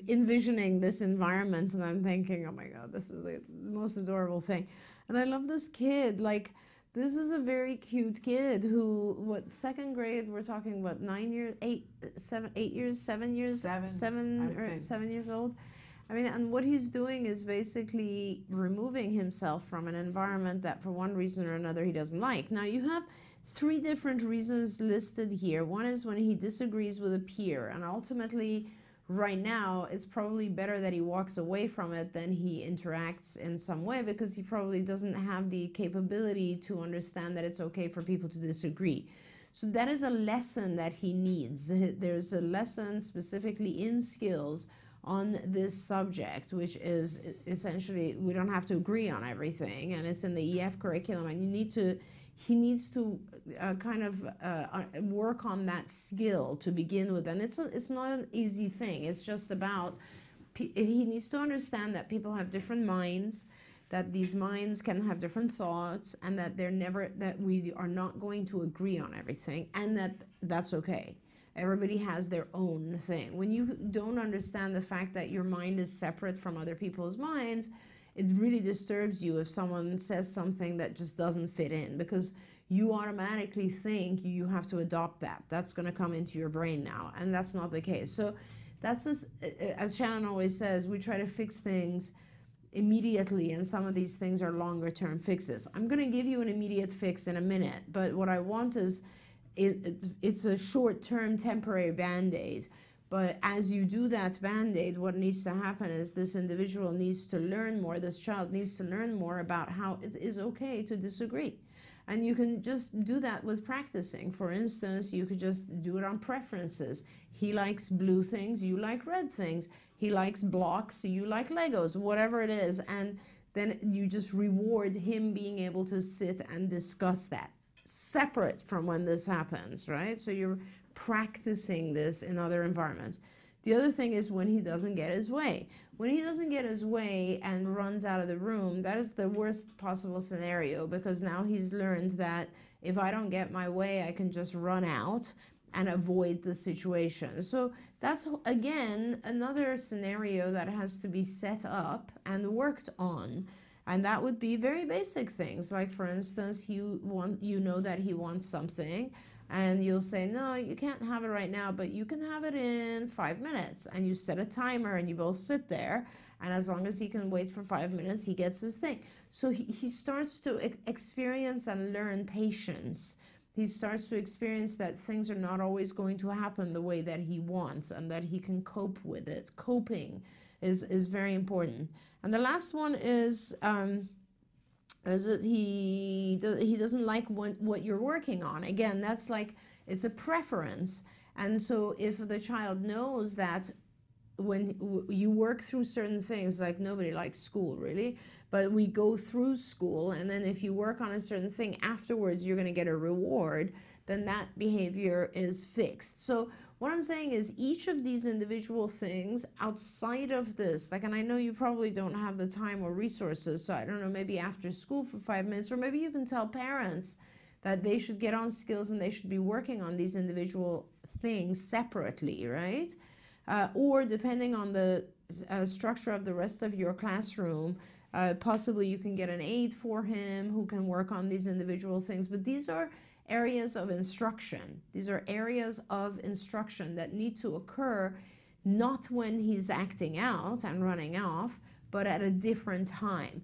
envisioning this environment, and I'm thinking, oh my God, this is the most adorable thing. And I love this kid. Like, this is a very cute kid who, second grade, we're talking about 7 years old. I mean, and what he's doing is basically removing himself from an environment that for one reason or another he doesn't like. Now, you have 3 different reasons listed here. One is when he disagrees with a peer, and ultimately, right now, it's probably better that he walks away from it than he interacts in some way, because he probably doesn't have the capability to understand that it's okay for people to disagree. So that is a lesson that he needs. There's a lesson specifically in skills on this subject, which is essentially, we don't have to agree on everything, and it's in the EF curriculum, and he needs to work on that skill to begin with. And it's not an easy thing. It's just about, he needs to understand that people have different minds, that these minds can have different thoughts, and that that we are not going to agree on everything, and that's okay. Everybody has their own thing. When you don't understand the fact that your mind is separate from other people's minds, it really disturbs you if someone says something that just doesn't fit in, because you automatically think you have to adopt that. That's going to come into your brain now, and that's not the case. So that's as Shannon always says, we try to fix things immediately, and some of these things are longer term fixes. I'm going to give you an immediate fix in a minute, but what I want is it's a short-term temporary band-aid. But as you do that band-aid, what needs to happen is this individual needs to learn more, this child needs to learn more about how it is okay to disagree. And you can just do that with practicing. For instance, you could just do it on preferences. He likes blue things, you like red things. He likes blocks, you like Legos, whatever it is. And then you just reward him being able to sit and discuss that, separate from when this happens, right? So you're practicing this in other environments. The other thing is when he doesn't get his way. When he doesn't get his way and runs out of the room, that is the worst possible scenario, because now he's learned that if I don't get my way, I can just run out and avoid the situation. So that's, again, another scenario that has to be set up and worked on. And that would be very basic things. Like, for instance, you know that he wants something, and you'll say, no, you can't have it right now, but you can have it in 5 minutes. And you set a timer, and you both sit there, and as long as he can wait for 5 minutes, he gets his thing. So he starts to experience and learn patience. He starts to experience that things are not always going to happen the way that he wants, and that he can cope with it. Coping is very important. And the last one is that he doesn't like what you're working on. Again, that's like It's a preference. And so if the child knows that when you work through certain things, like nobody likes school really, but we go through school, and then if you work on a certain thing afterwards, you're going to get a reward, then that behavior is fixed. So what I'm saying is each of these individual things outside of this, like, and I know you probably don't have the time or resources, so I don't know, maybe after school for 5 minutes, or maybe you can tell parents that they should get on skills and they should be working on these individual things separately, right? Or depending on the structure of the rest of your classroom, possibly you can get an aide for him who can work on these individual things. But these are areas of instruction. These are areas of instruction that need to occur not when he's acting out and running off, but at a different time.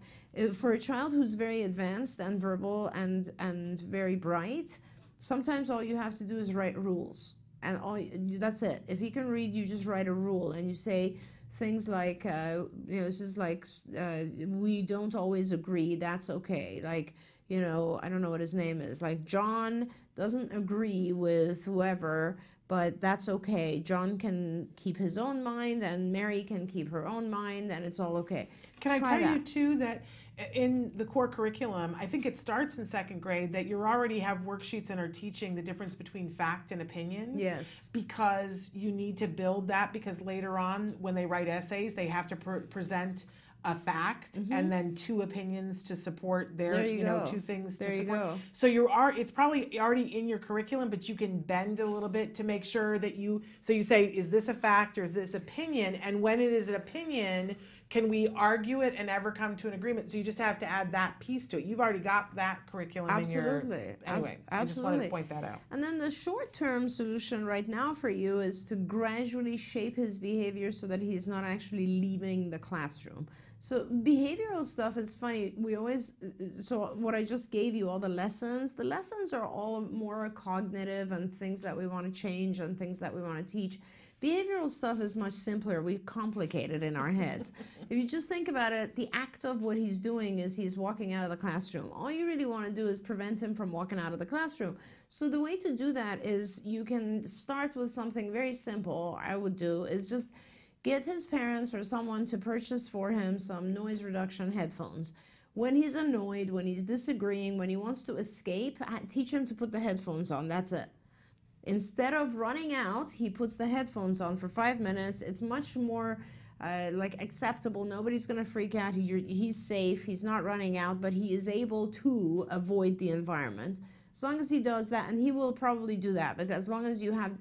For a child who's very advanced and verbal and very bright, sometimes all you have to do is write rules. And that's it. If he can read, you just write a rule and you say things like, this is like, we don't always agree, that's okay. Like, I don't know what his name is. Like, John doesn't agree with whoever, but that's okay. John can keep his own mind and Mary can keep her own mind, and it's all okay. Can I tell you too that in the core curriculum, I think it starts in 2nd grade, that you already have worksheets and are teaching the difference between fact and opinion. Yes. Because you need to build that, because later on when they write essays, they have to present a fact and then 2 opinions to support their, 2 things to support. So it's probably already in your curriculum, but you can bend a little bit to make sure that so you say, is this a fact or is this opinion? And when it is an opinion, can we argue it and ever come to an agreement? So you just have to add that piece to it. You've already got that curriculum in your... Anyway, Absolutely. I just wanted to point that out. And then the short-term solution right now for you is to gradually shape his behavior so that he's not actually leaving the classroom. So behavioral stuff is funny. So what I just gave you, all the lessons are all more cognitive and things that we want to change and things that we want to teach. Behavioral stuff is much simpler. We complicate it in our heads. If you just think about it, the act of what he's doing is he's walking out of the classroom. All you really want to do is prevent him from walking out of the classroom. So the way to do that is you can start with something very simple. I would do is just get his parents or someone to purchase for him some noise reduction headphones. When he's annoyed, when he's disagreeing, when he wants to escape, teach him to put the headphones on. That's it. Instead of running out, he puts the headphones on for 5 minutes. It's much more acceptable. Nobody's going to freak out. He's safe. He's not running out, but he is able to avoid the environment. As long as he does that, and he will probably do that, because as long as you have...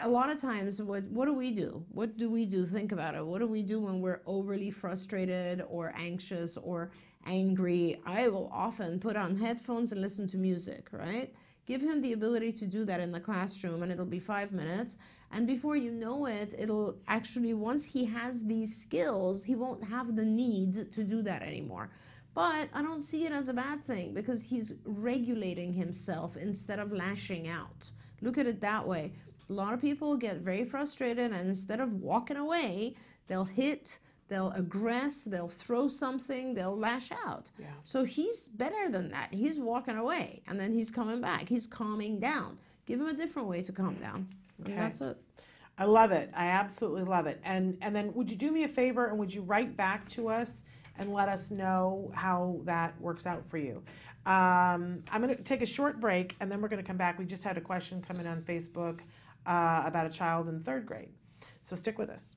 A lot of times, what do we do? What do we do? Think about it. What do we do when we're overly frustrated or anxious or angry? I will often put on headphones and listen to music, right? Give him the ability to do that in the classroom, and it'll be 5 minutes. And before you know it, it'll actually, once he has these skills, he won't have the need to do that anymore. But I don't see it as a bad thing, because he's regulating himself instead of lashing out. Look at it that way. A lot of people get very frustrated, and instead of walking away, they'll hit, they'll aggress, they'll throw something, they'll lash out. Yeah. So he's better than that. He's walking away, and then he's coming back. He's calming down. Give him a different way to calm down. Okay. And that's it. I love it. I absolutely love it. And then would you do me a favor, and would you write back to us and let us know how that works out for you? I'm going to take a short break, and then we're going to come back. We just had a question come in on Facebook about a child in 3rd grade. So stick with us.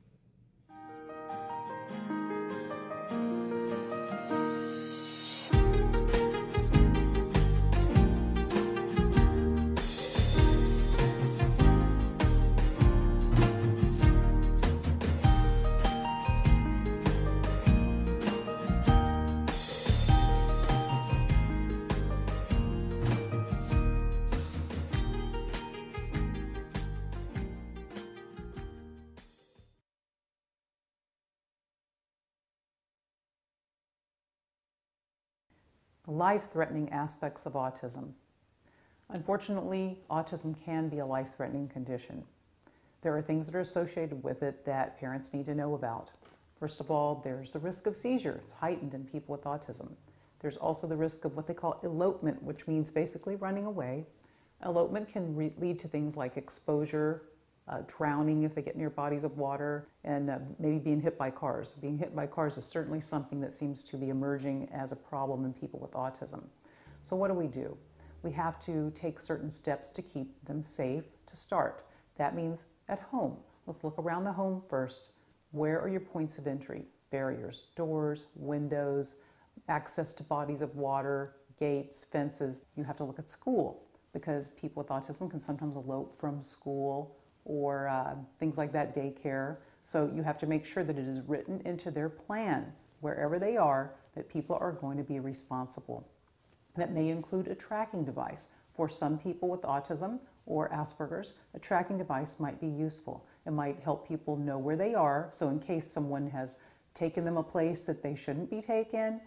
Life-threatening aspects of autism. Unfortunately, autism can be a life-threatening condition. There are things that are associated with it that parents need to know about. First of all, there's the risk of seizure. It's heightened in people with autism. There's also the risk of what they call elopement, which means basically running away. Elopement can lead to things like exposure, drowning if they get near bodies of water, and maybe being hit by cars. Being hit by cars is certainly something that seems to be emerging as a problem in people with autism. So what do? We have to take certain steps to keep them safe to start. That means at home. Let's look around the home first. Where are your points of entry? Barriers, doors, windows, access to bodies of water, gates, fences. You have to look at school, because people with autism can sometimes elope from school or things like that, daycare. So you have to make sure that it is written into their plan, wherever they are, that people are going to be responsible. That may include a tracking device. For some people with autism or Asperger's, a tracking device might be useful. It might help people know where they are, so in case someone has taken them a place that they shouldn't be taken,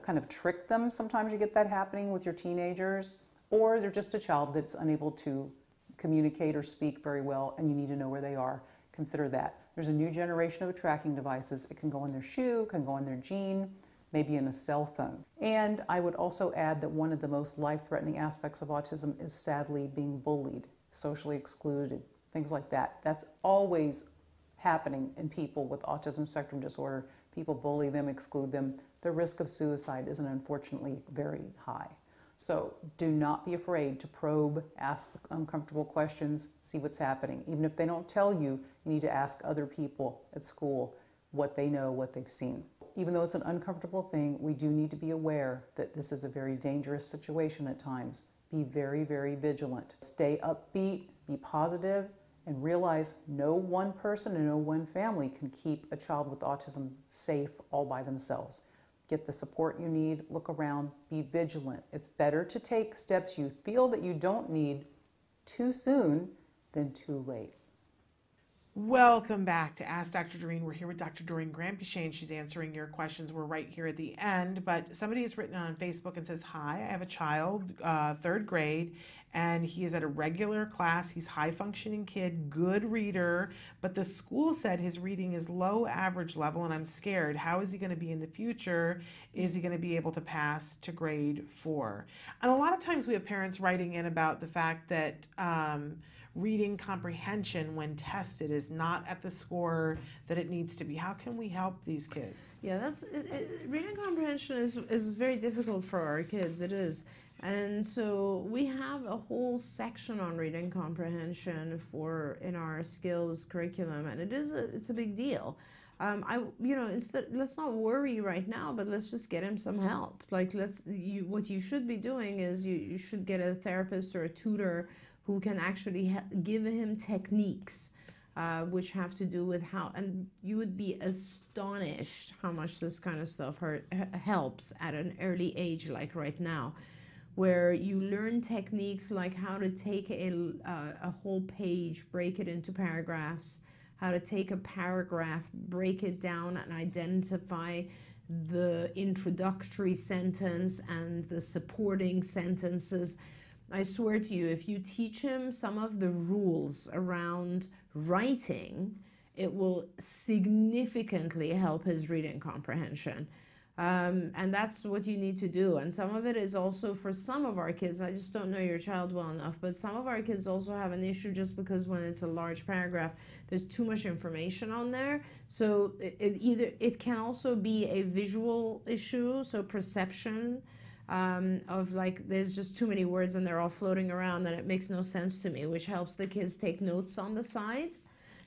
kind of tricked them. Sometimes you get that happening with your teenagers, or they're just a child that's unable to communicate or speak very well, and you need to know where they are. Consider that. There's a new generation of tracking devices. It can go in their shoe, can go in their jean, maybe in a cell phone. And I would also add that one of the most life-threatening aspects of autism is sadly being bullied, socially excluded, things like that. That's always happening in people with autism spectrum disorder. People bully them, exclude them. The risk of suicide is unfortunately very high. So do not be afraid to probe, ask uncomfortable questions, see what's happening. Even if they don't tell you, you need to ask other people at school what they know, what they've seen. Even though it's an uncomfortable thing, we do need to be aware that this is a very dangerous situation at times. Be very, very vigilant. Stay upbeat, be positive, and realize no one person and no one family can keep a child with autism safe all by themselves. Get the support you need, look around, be vigilant. It's better to take steps you feel that you don't need too soon than too late. Welcome back to Ask Dr. Doreen. We're here with Dr. Doreen Granpeeshane. She's answering your questions. We're right here at the end, but somebody has written on Facebook and says, hi, I have a child, third grade, and he is at a regular class. He's high-functioning kid, good reader, but the school said his reading is low average level, and I'm scared. How is he going to be in the future? Is he going to be able to pass to grade 4? And a lot of times we have parents writing in about the fact that reading comprehension when tested is not at the score that it needs to be. How can we help these kids? Yeah, reading comprehension is very difficult for our kids. It is. And so we have a whole section on reading comprehension in our skills curriculum, and it's a big deal. Let's not worry right now, but let's just get him some help. Like what you should be doing is you should get a therapist or a tutor who can actually give him techniques which have to do with how, and you would be astonished how much this kind of stuff helps at an early age, like right now, where you learn techniques like how to take a whole page, break it into paragraphs, how to take a paragraph, break it down and identify the introductory sentence and the supporting sentences. I swear to you, if you teach him some of the rules around writing, it will significantly help his reading comprehension. And that's what you need to do. And some of it is also for some of our kids, I just don't know your child well enough, but some of our kids also have an issue just because when it's a large paragraph, there's too much information on there. So it can also be a visual issue, so perception. Of like, there's just too many words and they're all floating around and it makes no sense to me, which helps the kids take notes on the side.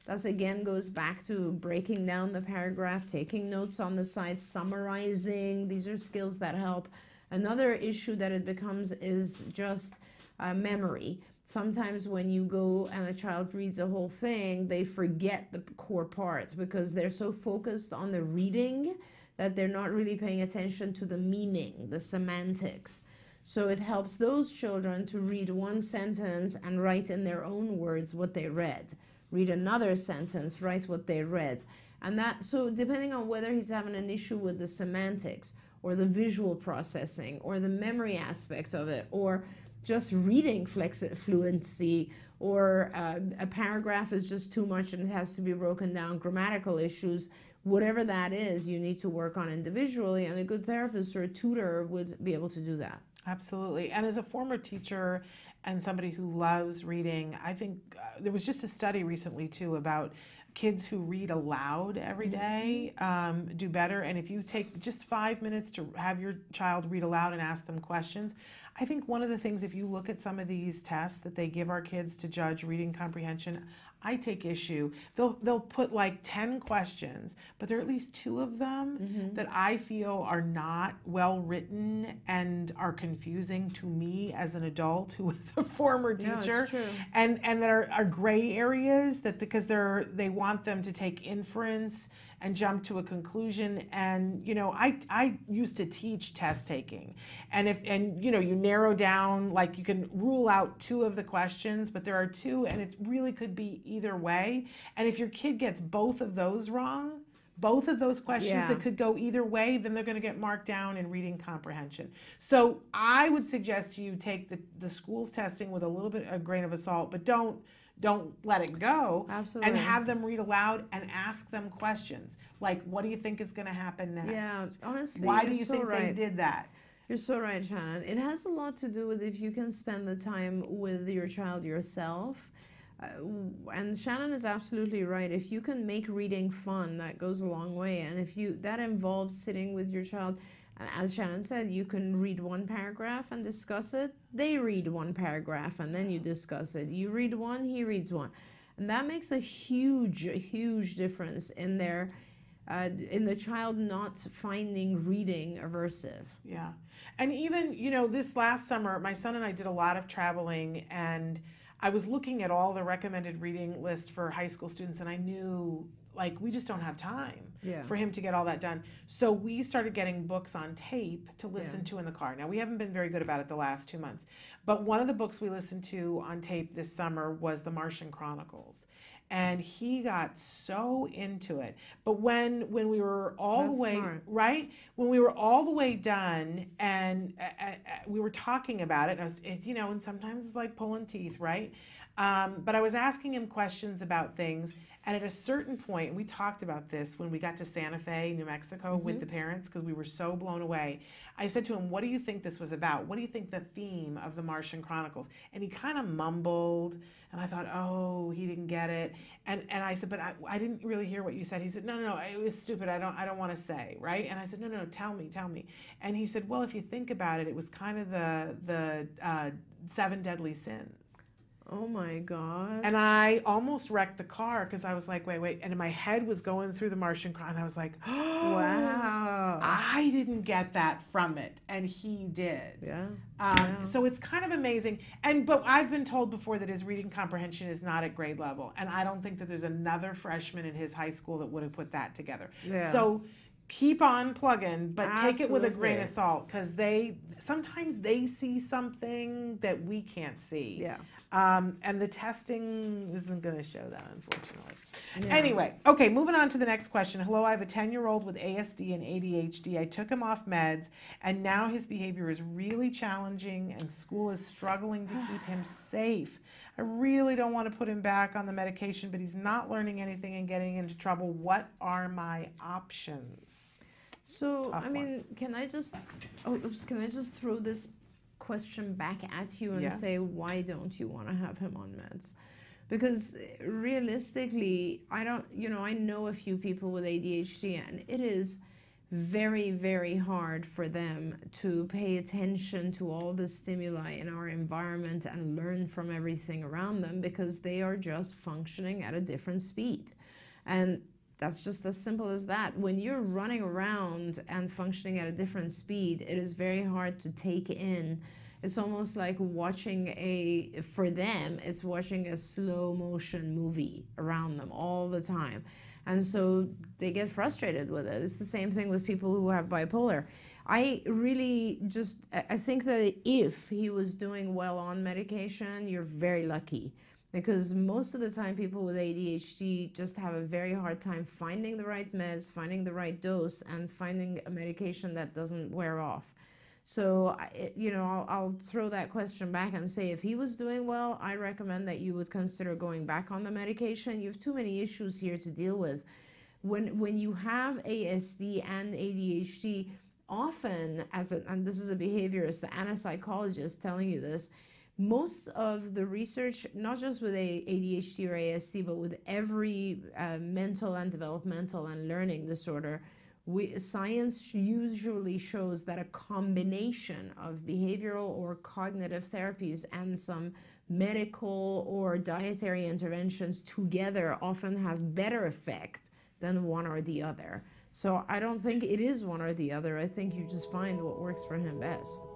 That again goes back to breaking down the paragraph, taking notes on the side, summarizing. These are skills that help. Another issue that it becomes is just memory. Sometimes when you go and a child reads a whole thing, they forget the core parts because they're so focused on the reading that they're not really paying attention to the meaning, the semantics. So it helps those children to read one sentence and write in their own words what they read. Read another sentence, write what they read. And so depending on whether he's having an issue with the semantics or the visual processing or the memory aspect of it, or just reading fluency, or a paragraph is just too much and it has to be broken down, grammatical issues, whatever that is, you need to work on individually, and a good therapist or a tutor would be able to do that. Absolutely. And as a former teacher and somebody who loves reading, I think there was just a study recently too about kids who read aloud every day do better. And if you take just 5 minutes to have your child read aloud and ask them questions, I think one of the things, if you look at some of these tests that they give our kids to judge reading comprehension, I take issue. They'll put like 10 questions, but there are at least 2 of them that I feel are not well written and are confusing to me as an adult who is a former teacher. It's true. And that are gray areas that because they want them to take inference and jump to a conclusion. And you know, I used to teach test taking, and you know, you narrow down, like you can rule out 2 of the questions, but there are 2, and it really could be either way. And if your kid gets both of those wrong, both of those questions that could go either way, then they're going to get marked down in reading comprehension. So I would suggest you take the school's testing with a little bit of grain of salt, but don't let it go. Absolutely. And have them read aloud and ask them questions like, what do you think is going to happen next? Yeah, honestly, why do you think they did that? You're so right, Shannon. It has a lot to do with if you can spend the time with your child yourself. And Shannon is absolutely right. If you can make reading fun, that goes a long way. And if that involves sitting with your child, and as Shannon said, you can read 1 paragraph and discuss it. They read 1 paragraph and then you discuss it. You read 1, he reads 1. And that makes a huge difference in in the child not finding reading aversive. Yeah. And even, you know, this last summer, my son and I did a lot of traveling, and I was looking at all the recommended reading lists for high school students, and I knew, like, we just don't have time for him to get all that done. So we started getting books on tape to listen to in the car. Now, we haven't been very good about it the last 2 months, but one of the books we listened to on tape this summer was The Martian Chronicles. And he got so into it. But when we were all the way, right? When we were all the way done, and we were talking about it, and you know, and sometimes it's like pulling teeth, right? But I was asking him questions about things, and at a certain point, we talked about this when we got to Santa Fe, New Mexico with the parents, because we were so blown away. I said to him, what do you think this was about? What do you think the theme of the Martian Chronicles? And he kind of mumbled, and I thought, oh, he didn't get it. And I said, but I didn't really hear what you said. He said, no, it was stupid. I don't want to say, right? And I said, no, tell me. And he said, well, if you think about it, it was kind of the 7 deadly sins. Oh my God. And I almost wrecked the car because I was like, wait. And my head was going through the Martian Chronicles, and I was like, oh, wow. I didn't get that from it. And he did. Yeah. So it's kind of amazing. But I've been told before that his reading comprehension is not at grade level. And I don't think that there's another freshman in his high school that would have put that together. Yeah. So keep on plugging, but take it with a grain of salt, because sometimes they see something that we can't see. Yeah. And the testing isn't going to show that, unfortunately. Yeah. Anyway, okay, moving on to the next question. Hello, I have a 10-year-old with ASD and ADHD. I took him off meds, and now his behavior is really challenging, and school is struggling to keep him safe. I really don't want to put him back on the medication, but he's not learning anything and getting into trouble. What are my options? So, I mean, can I just throw this question back at you and say, why don't you want to have him on meds? Because realistically, I know a few people with ADHD, and it is very, very hard for them to pay attention to all the stimuli in our environment and learn from everything around them, because they are just functioning at a different speed. And that's just as simple as that. When you're running around and functioning at a different speed, it is very hard to take in. It's almost like for them, it's watching a slow motion movie around them all the time. And so they get frustrated with it. It's the same thing with people who have bipolar. I think that if he was doing well on medication, you're very lucky. Because most of the time, people with ADHD just have a very hard time finding the right meds, finding the right dose, and finding a medication that doesn't wear off. So, I'll throw that question back and say, if he was doing well, I recommend that you would consider going back on the medication. You have too many issues here to deal with. When you have ASD and ADHD, often, and this is a behaviorist and a psychologist telling you this, most of the research, not just with ADHD or ASD, but with every mental and developmental and learning disorder, science usually shows that a combination of behavioral or cognitive therapies and some medical or dietary interventions together often have better effect than one or the other. So I don't think it is one or the other. I think you just find what works for him best.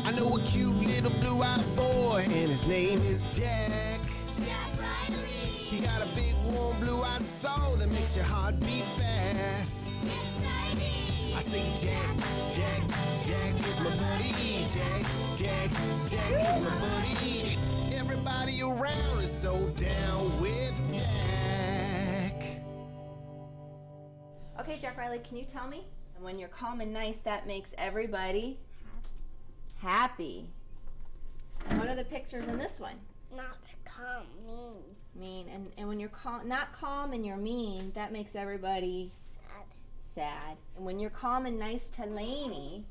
I know a cute little blue-eyed boy, and his name is Jack. Jack Riley. He got a big, warm, blue-eyed soul that makes your heart beat fast. Exciting. I say Jack, Jack, Jack is my buddy. Jack, Jack, Jack is my buddy. Everybody around is so down with Jack. Okay, Jack Riley, can you tell me? And when you're calm and nice, that makes everybody happy. And what are the pictures in this one? Not calm, mean. Mean. And when you're not calm and you're mean, that makes everybody sad. And when you're calm and nice to Lainey,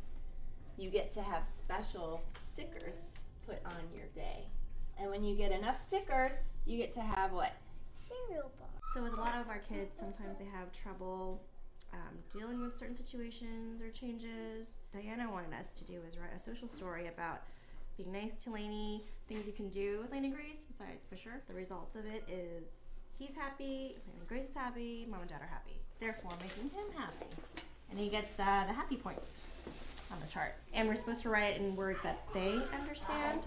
you get to have special stickers put on your day. And when you get enough stickers, you get to have what? Cereal bar. So with a lot of our kids, sometimes they have trouble dealing with certain situations or changes. Diana wanted us to do is write a social story about being nice to Lainey, things you can do with Lainey Grace besides push her. The results of it is he's happy, Lainey Grace is happy, mom and dad are happy, therefore making him happy. And he gets the happy points on the chart. And we're supposed to write it in words that they understand.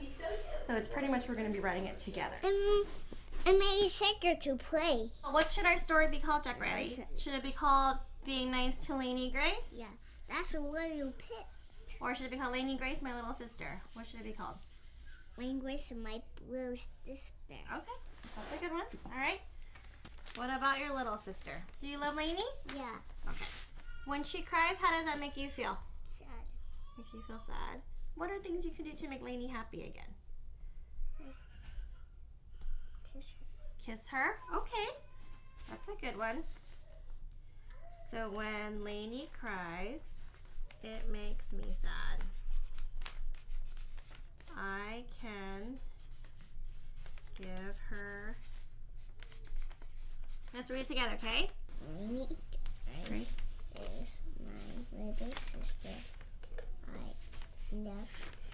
So it's pretty much we're going to be writing it together. And made a sticker to play. What should our story be called, Jack Riley? Should it be called Being Nice to Lainey Grace? Yeah, that's the one you picked. Or should it be called Lainey Grace, My Little Sister? What should it be called? Lainey Grace and My Little Sister. Okay, that's a good one. All right. What about your little sister? Do you love Lainey? Yeah. Okay. When she cries, how does that make you feel? Sad. Makes you feel sad. What are things you can do to make Lainey happy again? Kiss her. Kiss her? Okay. That's a good one. So when Lainey cries, it makes me sad. I can give her... Let's read it together, okay? Lainey Grace is my little sister. I love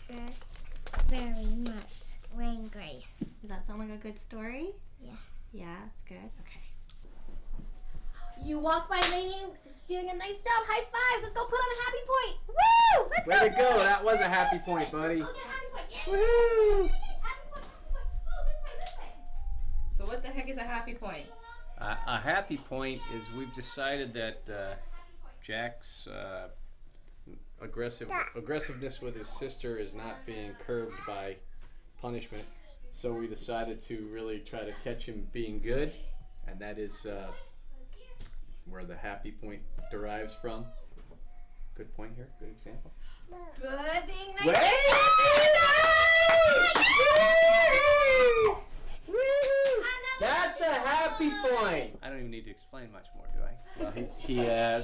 her very much. Lainey Grace. Does that sound like a good story? Yeah. Yeah, it's good. Okay. You walked by Lainey doing a nice job. High five. Let's go put on a happy point. Woo! Let's Way go to go. That was a happy point, buddy. Go get a happy point. Yeah. Woohoo! Happy point. Oh, this way. So what the heck is a happy point? A happy point is we've decided that Jack's aggressiveness with his sister is not being curbed by punishment. So we decided to really try to catch him being good, and that is where the happy point derives from. Good point here. Good example. Good being nice. That's a happy point. I don't even need to explain much more, do I? Well,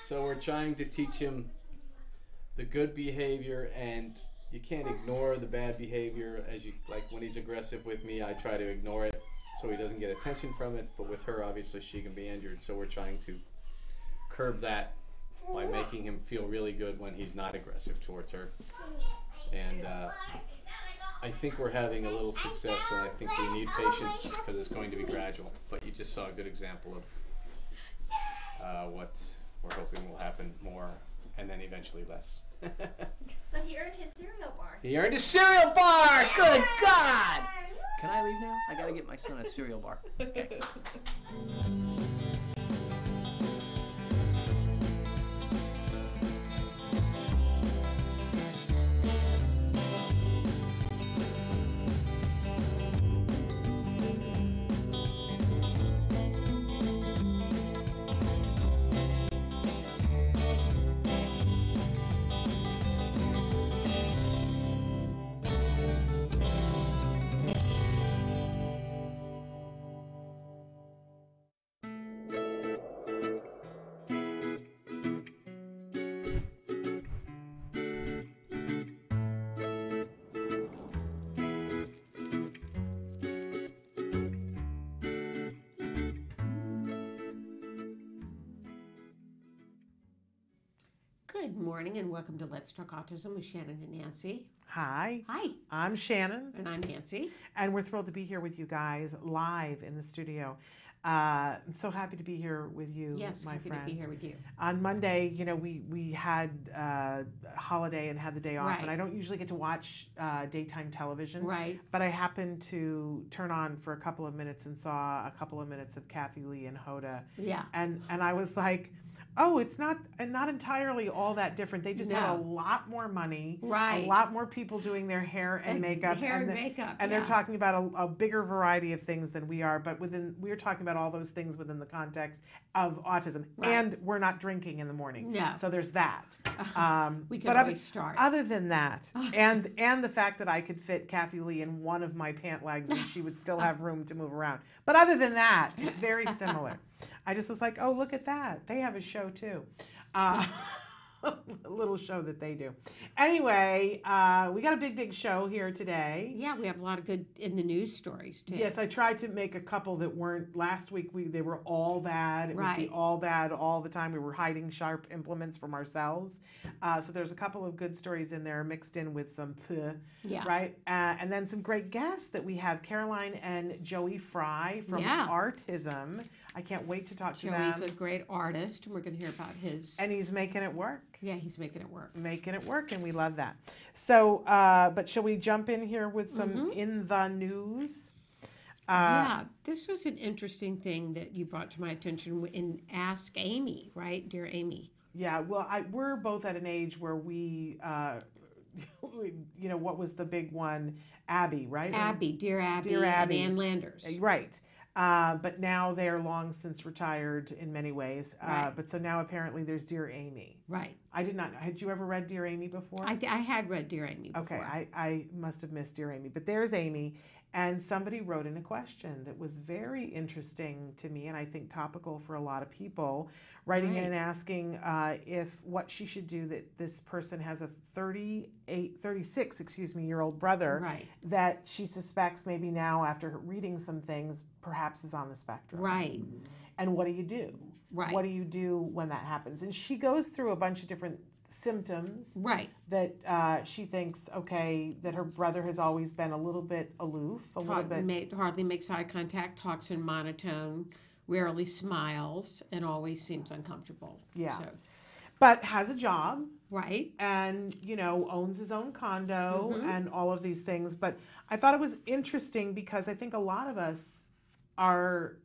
so we're trying to teach him the good behavior, and you can't ignore the bad behavior. As you like, when he's aggressive with me, I try to ignore it so he doesn't get attention from it. But with her, obviously, she can be injured. So we're trying to curb that by making him feel really good when he's not aggressive towards her. And I think we're having a little success, and I think we need patience because it's going to be gradual. But you just saw a good example of what we're hoping will happen more, and then eventually less. So he earned his cereal bar. He earned a cereal bar! Good God! Can I leave now? I gotta get my son a cereal bar. Okay. Good morning and welcome to Let's Talk Autism with Shannon and Nancy. Hi. Hi. I'm Shannon. And I'm Nancy. And we're thrilled to be here with you guys live in the studio. I'm so happy to be here with you, Yes, my happy friend. to be here with you. On Monday, we had a holiday and had the day off, Right. and I don't usually get to watch daytime television. Right. But I happened to turn on for a couple of minutes and saw a couple of minutes of Kathy Lee and Hoda. Yeah. And I was like, oh, it's not entirely all that different. They just have a lot more money, Right. a lot more people doing their hair and makeup, and they're talking about a bigger variety of things than we are. But we're talking about all those things within the context of autism, and we're not drinking in the morning. No. So there's that. We can but always start. Other than that, and the fact that I could fit Kathy Lee in one of my pant legs and she would still have room to move around. But other than that, it's very similar. I just was like, oh, look at that. They have a show too. A little show that they do. Anyway, we got a big show here today. Yeah, we have a lot of good in the news stories too. Yes, I tried to make a couple that weren't. Last week they were all bad. It was the all bad all the time. We were hiding sharp implements from ourselves. So there's a couple of good stories in there mixed in with some right? And then some great guests that we have, Caroline and Joey Fry from Autism. I can't wait to talk to them. Joey's a great artist, and we're going to hear about his... And he's making it work. Yeah, he's making it work. Making it work, and we love that. So, but shall we jump in here with some in the news? Yeah, this was an interesting thing that you brought to my attention in Ask Amy, right? Dear Amy. Yeah, well, we're both at an age where we, what was the big one? Abby, right? Dear Abby, and Ann Landers. Right. But now they are long since retired in many ways. But so now apparently there's Dear Amy. Right. I did not know. Had you ever read Dear Amy before? I had read Dear Amy before. Okay, I must have missed Dear Amy. But there's Amy. And somebody wrote in a question that was very interesting to me and I think topical for a lot of people, writing in and asking if what she should do, that this person has a 36-year-old brother that she suspects maybe now after reading some things perhaps is on the spectrum. Right. And what do you do? Right. What do you do when that happens? And she goes through a bunch of different symptoms that she thinks that her brother has always been a little bit aloof, hardly makes eye contact, talks in monotone, rarely smiles, and always seems uncomfortable. But has a job, and owns his own condo and all of these things. But I thought it was interesting because I think a lot of us are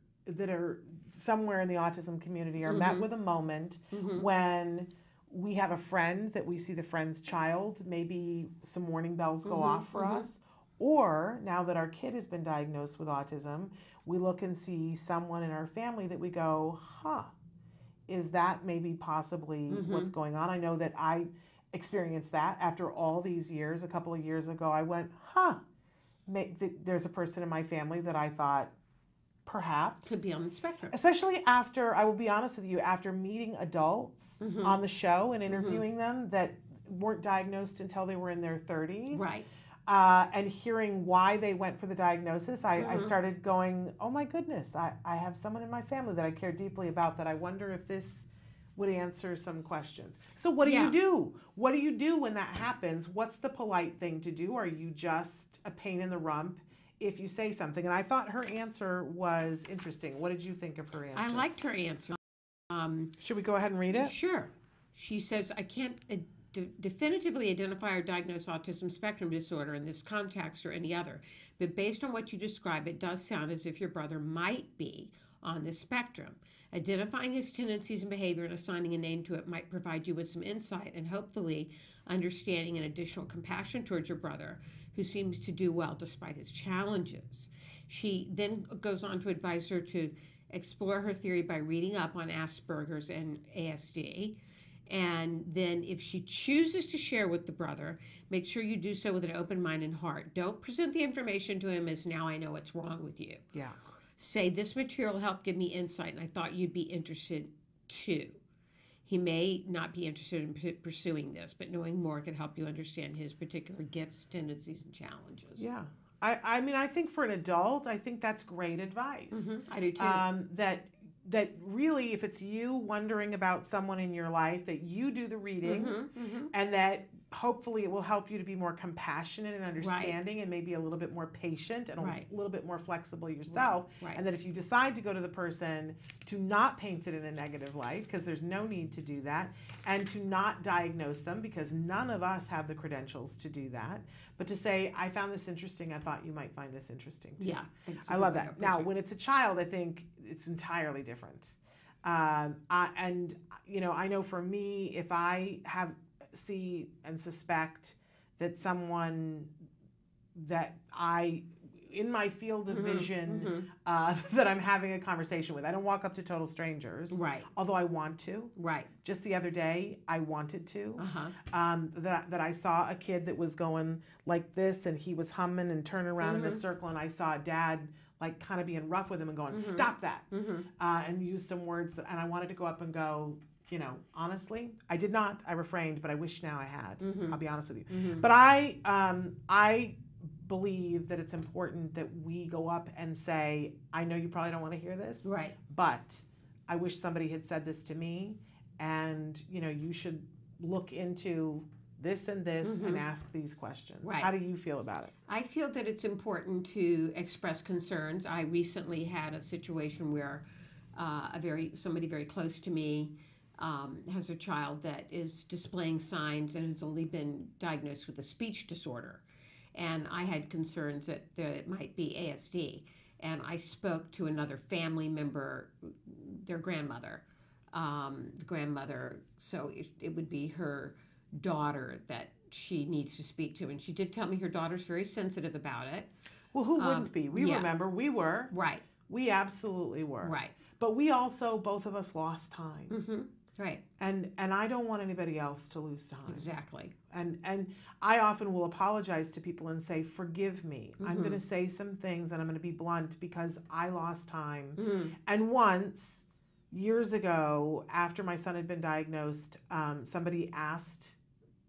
somewhere in the autism community are met with a moment when we have a friend that we see the friend's child, maybe some warning bells go off for us. Or now that our kid has been diagnosed with autism, we look and see someone in our family that we go, is that maybe possibly what's going on? I know that I experienced that after all these years. A couple of years ago, I went, there's a person in my family that I thought perhaps could be on the spectrum. Especially after, I will be honest with you, after meeting adults on the show and interviewing them that weren't diagnosed until they were in their 30s. And hearing why they went for the diagnosis, I started going, oh my goodness, I have someone in my family that I care deeply about that I wonder if this would answer some questions. So what do you do? What do you do when that happens? What's the polite thing to do? Are you just a pain in the rump if you say something? And I thought her answer was interesting. What did you think of her answer? I liked her answer. Should we go ahead and read it? Sure. She says, I can't definitively identify or diagnose autism spectrum disorder in this context or any other, but based on what you describe, it does sound as if your brother might be on the spectrum. Identifying his tendencies and behavior and assigning a name to it might provide you with some insight and hopefully understanding and additional compassion towards your brother, who seems to do well despite his challenges. She then goes on to advise her to explore her theory by reading up on Asperger's and ASD. And then if she chooses to share with the brother, make sure you do so with an open mind and heart. Don't present the information to him as, now I know what's wrong with you. Say, this material helped give me insight and I thought you'd be interested too. He may not be interested in pursuing this, but knowing more could help you understand his particular gifts, tendencies, and challenges. I mean, I think for an adult, I think that's great advice. I do too. That that really, if it's you wondering about someone in your life, that you do the reading, and that hopefully it will help you to be more compassionate and understanding, and maybe a little bit more patient and a little bit more flexible yourself. And that if you decide to go to the person, to not paint it in a negative light, because there's no need to do that, and to not diagnose them, because none of us have the credentials to do that, but to say, I found this interesting, I thought you might find this interesting too. Yeah, I love that. Now, when it's a child, I think it's entirely different. And you know, I know for me, if I see and suspect that someone that in my field of vision, that I'm having a conversation with, I don't walk up to total strangers, although I want to. Just the other day, I wanted to. That I saw a kid that was going like this, and he was humming and turning around in a circle, and I saw a dad like kind of being rough with him and going, stop that, and use some words and I wanted to go up and go, you know, honestly, I did not, I refrained, but I wish now I had, I'll be honest with you. But I believe that it's important that we go up and say, I know you probably don't want to hear this, but I wish somebody had said this to me, and you know, you should look into this and this and ask these questions. How do you feel about it? I feel that it's important to express concerns. I recently had a situation where somebody very close to me has a child that is displaying signs and has only been diagnosed with a speech disorder. And I had concerns that it might be ASD. And I spoke to another family member, their grandmother. So it would be her daughter that she needs to speak to. And she did tell me her daughter's very sensitive about it. Well, who wouldn't be? We remember, we were. We absolutely were. But we also, both of us, lost time. And I don't want anybody else to lose time. Exactly. And I often will apologize to people and say, forgive me. I'm going to say some things and I'm going to be blunt because I lost time. And once, years ago, after my son had been diagnosed, somebody asked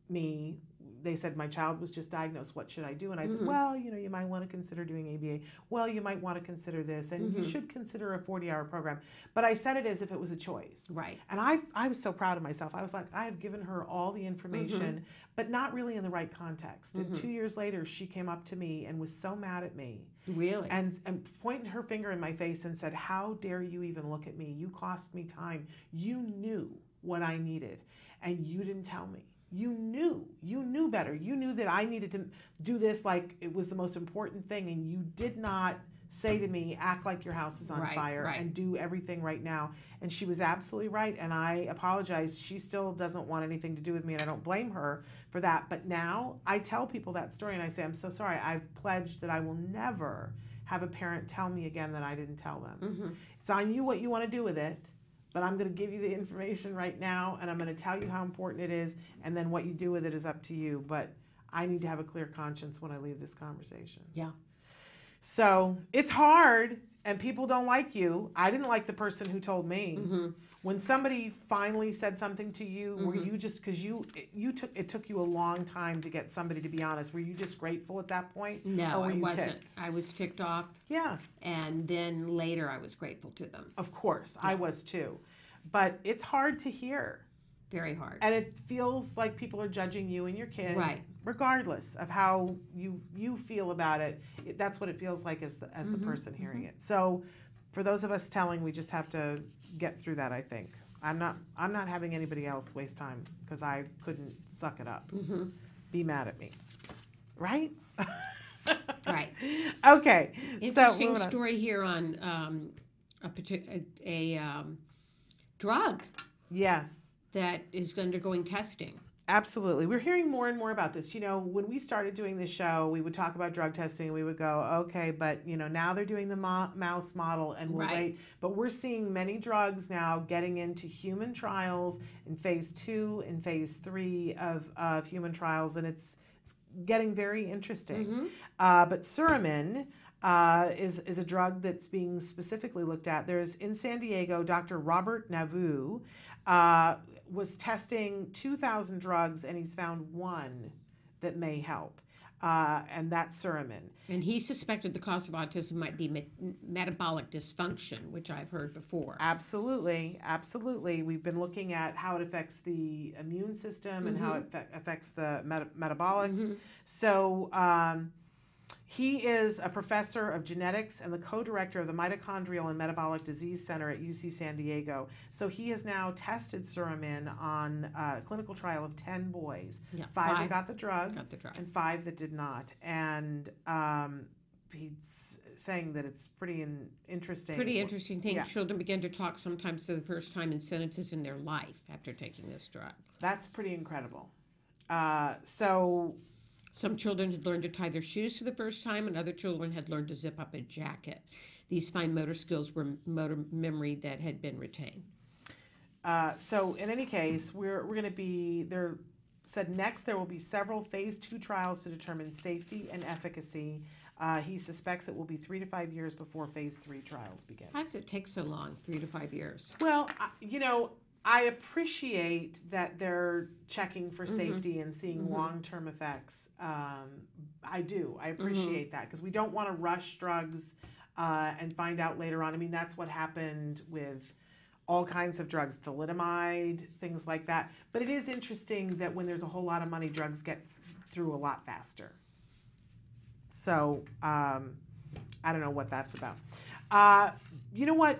me, they said, my child was just diagnosed, what should I do? And I said, well, you know, you might want to consider doing ABA. Well, you might want to consider this, and you should consider a 40-hour program. But I said it as if it was a choice. And I was so proud of myself. I was like, I have given her all the information, but not really in the right context. And 2 years later, she came up to me and was so mad at me. Really? And pointing her finger in my face and said, how dare you even look at me? You cost me time. You knew what I needed, and you didn't tell me. You knew better. You knew that I needed to do this like it was the most important thing, and you did not say to me, act like your house is on fire and do everything right now. And she was absolutely right, and I apologize. She still doesn't want anything to do with me, and I don't blame her for that. But now I tell people that story, and I say, I'm so sorry. I've pledged that I will never have a parent tell me again that I didn't tell them. It's on you what you want to do with it. But I'm going to give you the information right now, and I'm going to tell you how important it is, and then what you do with it is up to you. But I need to have a clear conscience when I leave this conversation. So it's hard, and people don't like you. I didn't like the person who told me. When somebody finally said something to you, were you just, because it took you a long time to get somebody to be honest, were you just grateful at that point? No, or I wasn't. Ticked? I was ticked off. Yeah. And then later I was grateful to them. Of course, I was too. But it's hard to hear. Very hard. And it feels like people are judging you and your kid. Regardless of how you feel about it, that's what it feels like as the person hearing it. So for those of us telling, we just have to get through that, I think. I'm not having anybody else waste time because I couldn't suck it up. Be mad at me. Right? Okay. Interesting story here on a drug. Yes. That is undergoing testing. Absolutely. We're hearing more and more about this. You know, when we started doing this show, we would talk about drug testing and we would go, okay, but you know, now they're doing the mouse model and we'll wait. But we're seeing many drugs now getting into human trials in phase 2 and phase 3 of human trials, and it's getting very interesting. But Suramin is a drug that's being specifically looked at. There's in San Diego, Dr. Robert Navu was testing 2,000 drugs, and he's found one that may help. and that's Suramin. And he suspected the cause of autism might be metabolic dysfunction, which I've heard before. Absolutely, absolutely. We've been looking at how it affects the immune system and how it affects the metabolics. So he is a professor of genetics and the co-director of the Mitochondrial and Metabolic Disease Center at UC San Diego. So he has now tested Suramin on a clinical trial of 10 boys. Yeah, 5 that got the drug, and 5 that did not. And he's saying that it's pretty interesting. Pretty interesting thing. Yeah. Children begin to talk sometimes for the first time in sentences in their life after taking this drug. That's pretty incredible. So some children had learned to tie their shoes for the first time, and other children had learned to zip up a jacket. These fine motor skills were motor memory that had been retained. So in any case, we're going to be there. Said next there will be several phase 2 trials to determine safety and efficacy. He suspects it will be 3 to 5 years before phase 3 trials begin. How does it take so long, 3 to 5 years? Well, I appreciate that they're checking for safety and seeing long-term effects. I do. I appreciate that because we don't want to rush drugs and find out later on. I mean, that's what happened with all kinds of drugs, thalidomide, things like that. But it is interesting that when there's a whole lot of money, drugs get through a lot faster. So I don't know what that's about. You know what?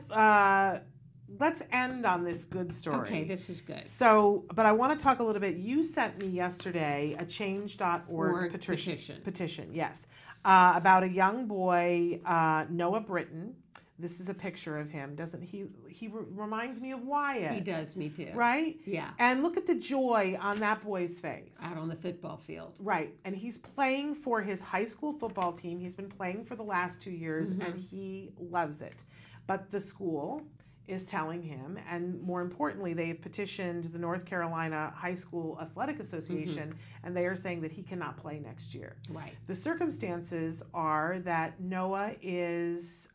Let's end on this good story. Okay, this is good. So, but I want to talk a little bit. You sent me yesterday a change.org petition, yes, about a young boy, Noah Britton. This is a picture of him. Doesn't he? He reminds me of Wyatt. He does, me too. Right? Yeah. And look at the joy on that boy's face. Out on the football field. Right. And he's playing for his high school football team. He's been playing for the last 2 years, and he loves it. But the school is telling him, and more importantly, they have petitioned the North Carolina High School Athletic Association, and they are saying that he cannot play next year. Right. The circumstances are that Noah is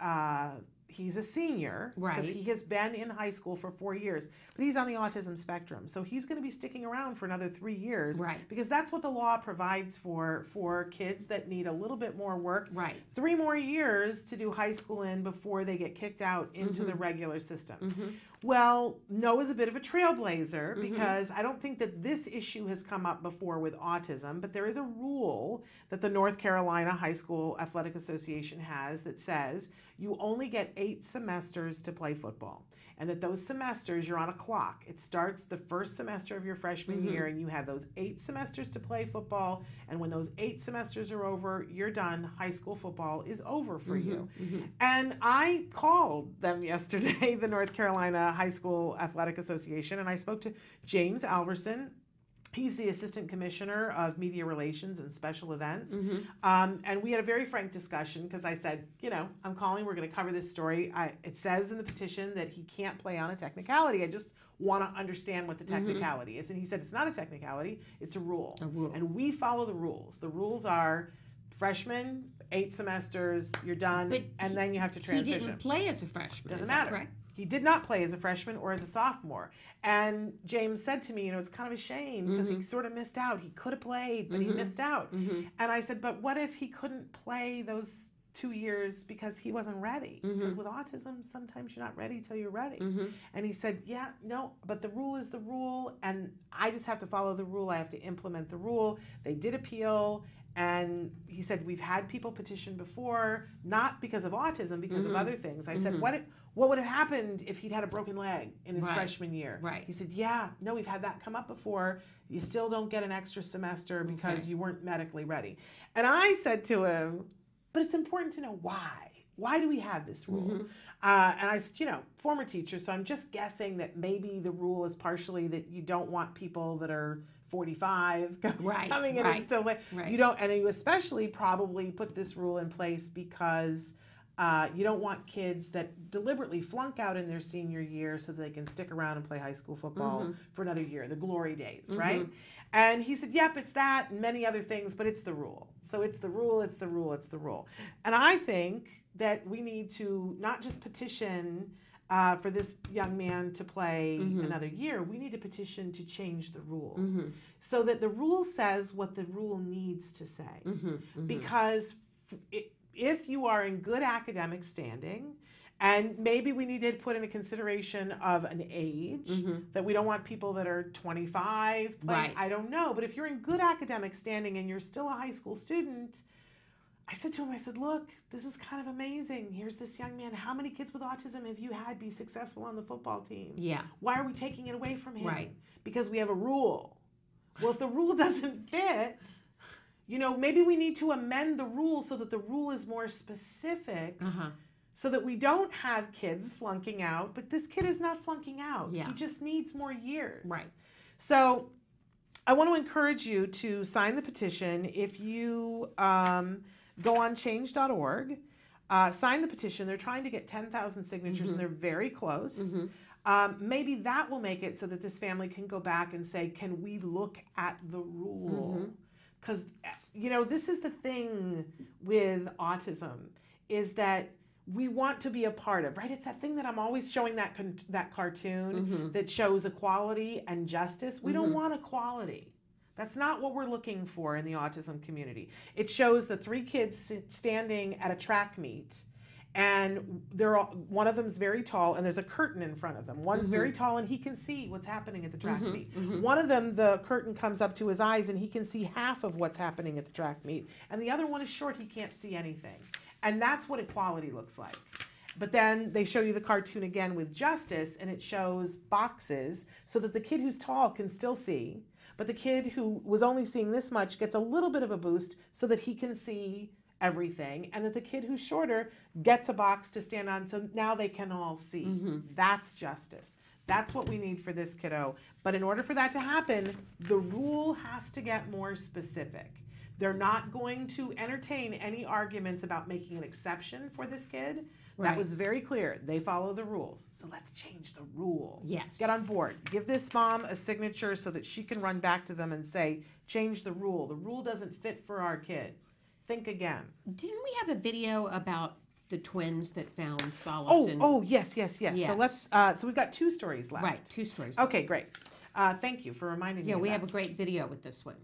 he's a senior because he has been in high school for 4 years, but he's on the autism spectrum. So he's going to be sticking around for another 3 years, because that's what the law provides for kids that need a little bit more work. 3 more years to do high school in before they get kicked out into the regular system. Well, Noah's a bit of a trailblazer because I don't think that this issue has come up before with autism, but there is a rule that the North Carolina High School Athletic Association has that says you only get 8 semesters to play football. And that those semesters, you're on a clock. It starts the first semester of your freshman year, and you have those 8 semesters to play football. And when those 8 semesters are over, you're done. High school football is over for you. And I called them yesterday, the North Carolina High School Athletic Association, and I spoke to James Alverson. He's the Assistant Commissioner of Media Relations and Special Events. And we had a very frank discussion because I said, I'm calling, we're going to cover this story. It says in the petition that he can't play on a technicality. I just want to understand what the technicality is. And he said, it's not a technicality, it's a rule. And we follow the rules. The rules are freshman, 8 semesters, you're done, and then you have to transition. He didn't play as a freshman. Doesn't matter. Correct? He did not play as a freshman or as a sophomore. And James said to me, it's kind of a shame because he sort of missed out. He could have played, but he missed out. And I said, but what if he couldn't play those 2 years because he wasn't ready? Because with autism, sometimes you're not ready till you're ready. And he said, yeah, no, but the rule is the rule, and I just have to follow the rule. I have to implement the rule. They did appeal. And he said, we've had people petition before, not because of autism, because of other things. I said, what would have happened if he'd had a broken leg in his freshman year? He said, yeah, no, we've had that come up before. You still don't get an extra semester because you weren't medically ready. And I said to him, but it's important to know why. Why do we have this rule? And I said, former teacher, so I'm just guessing that maybe the rule is partially that you don't want people that are 45 coming in and still you don't, and you especially probably put this rule in place because you don't want kids that deliberately flunk out in their senior year so they can stick around and play high school football for another year, the glory days, right? And he said, yep, it's that and many other things, but it's the rule. So it's the rule, it's the rule, it's the rule. And I think that we need to not just petition for this young man to play another year, we need a petition to change the rule so that the rule says what the rule needs to say. Because if you are in good academic standing, and maybe we need to put in a consideration of an age, that we don't want people that are 25 playing, I don't know. But if you're in good academic standing and you're still a high school student, I said to him, I said, look, this is kind of amazing. Here's this young man. How many kids with autism have you had be successful on the football team? Yeah. Why are we taking it away from him? Right. Because we have a rule. Well, if the rule doesn't fit, you know, maybe we need to amend the rule so that the rule is more specific. So that we don't have kids flunking out, but this kid is not flunking out. Yeah. He just needs more years. Right. So I want to encourage you to sign the petition. If you go on change.org, sign the petition. They're trying to get 10,000 signatures and they're very close. Maybe that will make it so that this family can go back and say, can we look at the rule? Because, you know, this is the thing with autism is that we want to be a part of, right? It's that thing that I'm always showing that cartoon that shows equality and justice. We don't want equality. That's not what we're looking for in the autism community. It shows the 3 kids standing at a track meet, and one of them's very tall, and there's a curtain in front of them. One's very tall, and he can see what's happening at the track meet. One of them, the curtain comes up to his eyes, and he can see half of what's happening at the track meet. And the other one is short, he can't see anything. And that's what equality looks like. But then they show you the cartoon again with justice, and it shows boxes so that the kid who's tall can still see, but the kid who was only seeing this much gets a little bit of a boost so that he can see everything, and that the kid who's shorter gets a box to stand on so now they can all see. That's justice. That's what we need for this kiddo. But in order for that to happen, the rule has to get more specific. They're not going to entertain any arguments about making an exception for this kid. Right. That was very clear. They follow the rules. So let's change the rule. Yes. Get on board. Give this mom a signature so that she can run back to them and say, change the rule. The rule doesn't fit for our kids. Think again. Didn't we have a video about the twins that found solace in... Oh, yes. So let's, so we've got 2 stories left. Right, 2 stories. Okay, great. Thank you for reminding me Yeah, of we that. have a great video with this one.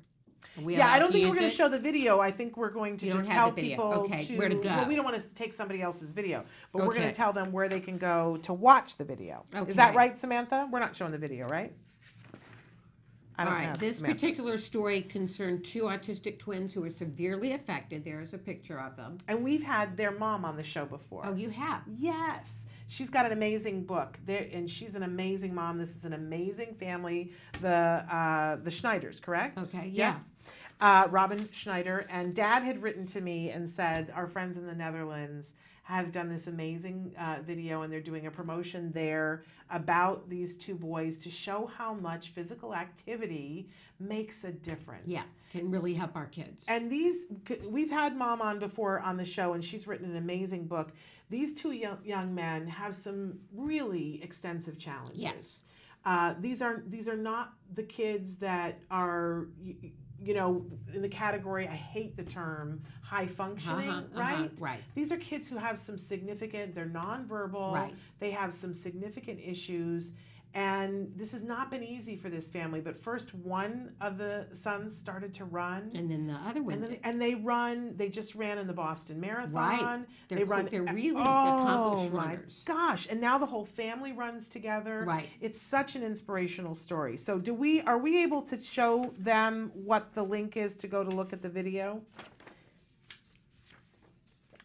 I don't think we're going to show the video. I think we're going to just tell people where to go. Well, we don't want to take somebody else's video, but we're going Okay. to tell them where they can go to watch the video. Is that right, Samantha? We're not showing the video, right? I don't know. This particular story concerned 2 autistic twins who were severely affected. There's a picture of them. And we've had their mom on the show before. Oh, you have? Yes. She's got an amazing book, and she's an amazing mom. This is an amazing family, the Schneiders, correct? Okay, yeah. Yes. Robin Schneider, and Dad had written to me and said, our friends in the Netherlands have done this amazing video, and they're doing a promotion there about these 2 boys to show how much physical activity makes a difference. Yeah, can really help our kids. And we've had Mom on before on the show, and she's written an amazing book. These 2 young men have some really extensive challenges. Yes. These are not the kids that are, you know, in the category, I hate the term, high functioning, right? Right. These are kids who have some significant, they're nonverbal, Right. They have some significant issues, and this has not been easy for this family. But first, one of the sons started to run. And then the other one did. And they just ran in the Boston Marathon. Right. They're really oh, accomplished runners. My gosh. And now the whole family runs together. Right. It's such an inspirational story. So are we able to show them what the link is to go to look at the video?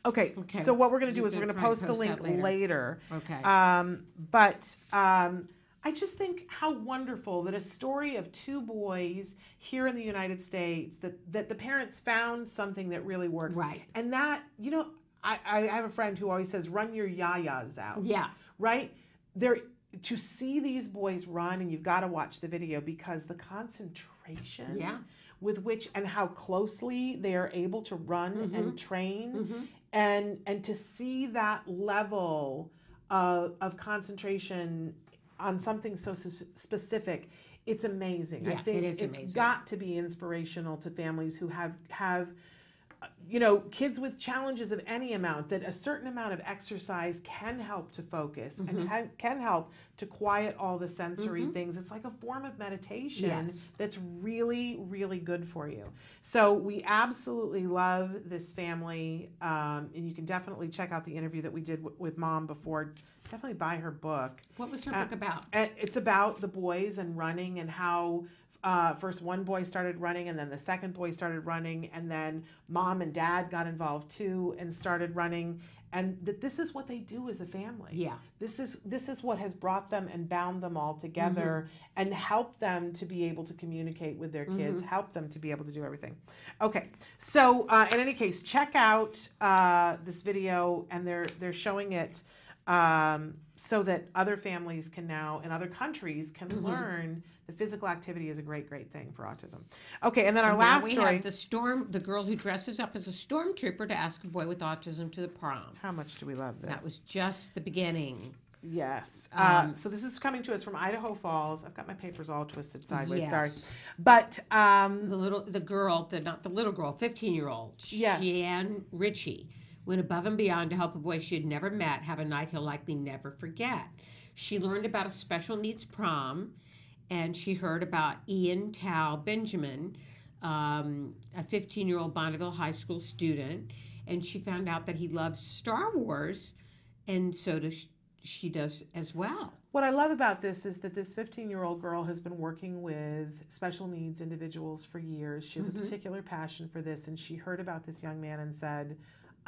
Okay. So what we're going to do is we're going to post the link later. Okay. I just think how wonderful that a story of 2 boys here in the United States, that the parents found something that really works. Right. And that, you know, I have a friend who always says, run your yayas out. Yeah. Right? To see these boys run, and you've got to watch the video because the concentration with which and how closely they are able to run and train and to see that level of concentration on something so specific, it's amazing. Yeah, I think it is it's amazing. got to be inspirational to families who have you know, kids with challenges of any amount, that a certain amount of exercise can help to focus and can help to quiet all the sensory things. It's like a form of meditation that's really, really good for you. So we absolutely love this family. And you can definitely check out the interview that we did with Mom before. Definitely buy her book. What was her book about? It's about the boys and running, and how first one boy started running, and then the second boy started running, and then Mom and Dad got involved too and started running, and that this is what they do as a family. Yeah. This is what has brought them and bound them all together and helped them to be able to communicate with their kids, help them to be able to do everything. Okay, so in any case, check out this video, and they're showing it so that other families can now, in other countries, can learn that physical activity is a great, great thing for autism. Okay, and then our last story. We have the girl who dresses up as a stormtrooper to ask a boy with autism to the prom. How much do we love this? That was just the beginning. Yes. So this is coming to us from Idaho Falls. I've got my papers all twisted sideways. Yes. Sorry, but the girl, not the little girl, 15-year-old, yes. Jan Ritchie, went above and beyond to help a boy she had never met have a night he'll likely never forget. She learned about a special needs prom, and she heard about Ian Tao Benjamin, a 15-year-old Bonneville High School student, and she found out that he loves Star Wars, and so she does as well. What I love about this is that this 15-year-old girl has been working with special needs individuals for years. She has a particular passion for this, and she heard about this young man and said,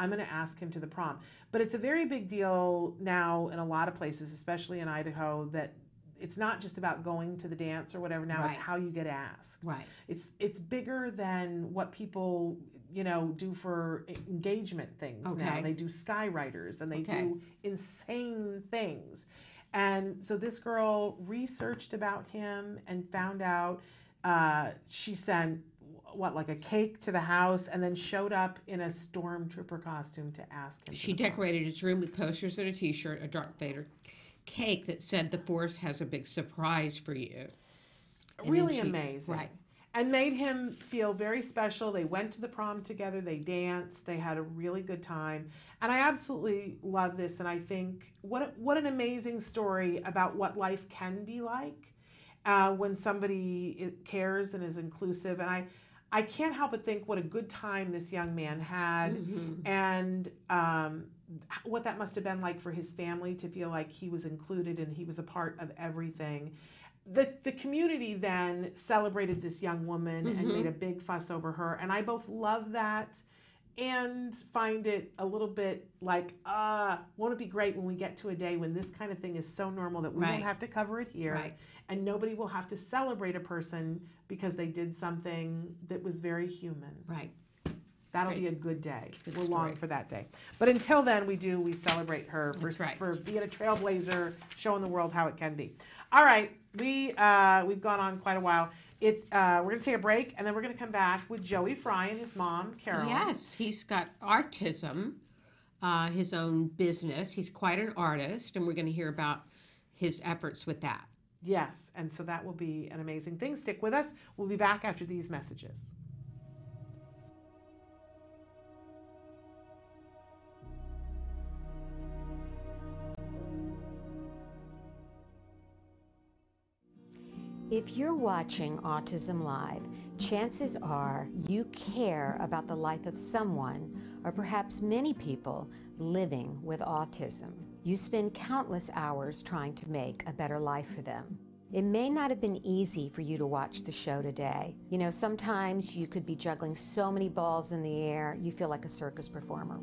I'm going to ask him to the prom. But it's a very big deal now in a lot of places, especially in Idaho, that it's not just about going to the dance or whatever now, it's how you get asked. Right. It's bigger than what people, you know, do for engagement things now. They do skywriters and they do insane things. And so this girl researched about him and found out she sent like a cake to the house, and then showed up in a stormtrooper costume to ask him. She decorated his room with posters and a T-shirt, a Darth Vader cake that said, "The Force has a big surprise for you." And really amazing. Right. And made him feel very special. They went to the prom together, they danced, they had a really good time. And I absolutely love this, and I think what an amazing story about what life can be like when somebody cares and is inclusive. And I can't help but think what a good time this young man had, and what that must have been like for his family to feel like he was included and he was a part of everything. The community then celebrated this young woman and made a big fuss over her, and I both love that and find it a little bit like, won't it be great when we get to a day when this kind of thing is so normal that we won't have to cover it here, and nobody will have to celebrate a person because they did something that was very human. Right. That'll be a good day. We're long for that day. But until then, we celebrate her for being a trailblazer, showing the world how it can be. All right, we've gone on quite a while. We're going to take a break, and then we're going to come back with Joey Fry and his mom, Carol. Yes, he's got autism, his own business. He's quite an artist, and we're going to hear about his efforts with that. Yes, and so that will be an amazing thing. Stick with us. We'll be back after these messages. If you're watching Autism Live, chances are you care about the life of someone, or perhaps many people, living with autism. You spend countless hours trying to make a better life for them. It may not have been easy for you to watch the show today. You know, sometimes you could be juggling so many balls in the air, you feel like a circus performer.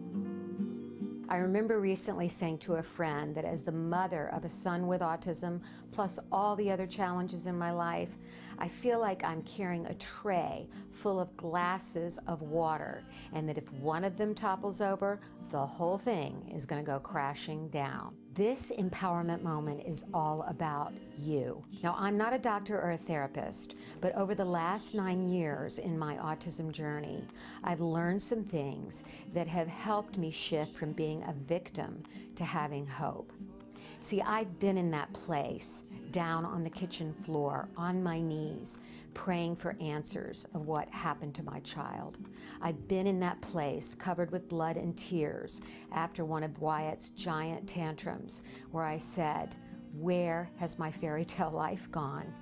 I remember recently saying to a friend that as the mother of a son with autism, plus all the other challenges in my life, I feel like I'm carrying a tray full of glasses of water, and that if one of them topples over, the whole thing is going to go crashing down. This empowerment moment is all about you. Now, I'm not a doctor or a therapist, but over the last 9 years in my autism journey, I've learned some things that have helped me shift from being a victim to having hope. See, I've been in that place, down on the kitchen floor, on my knees, praying for answers of what happened to my child. I've been in that place, covered with blood and tears, after one of Wyatt's giant tantrums, where I said, "Where has my fairy tale life gone?"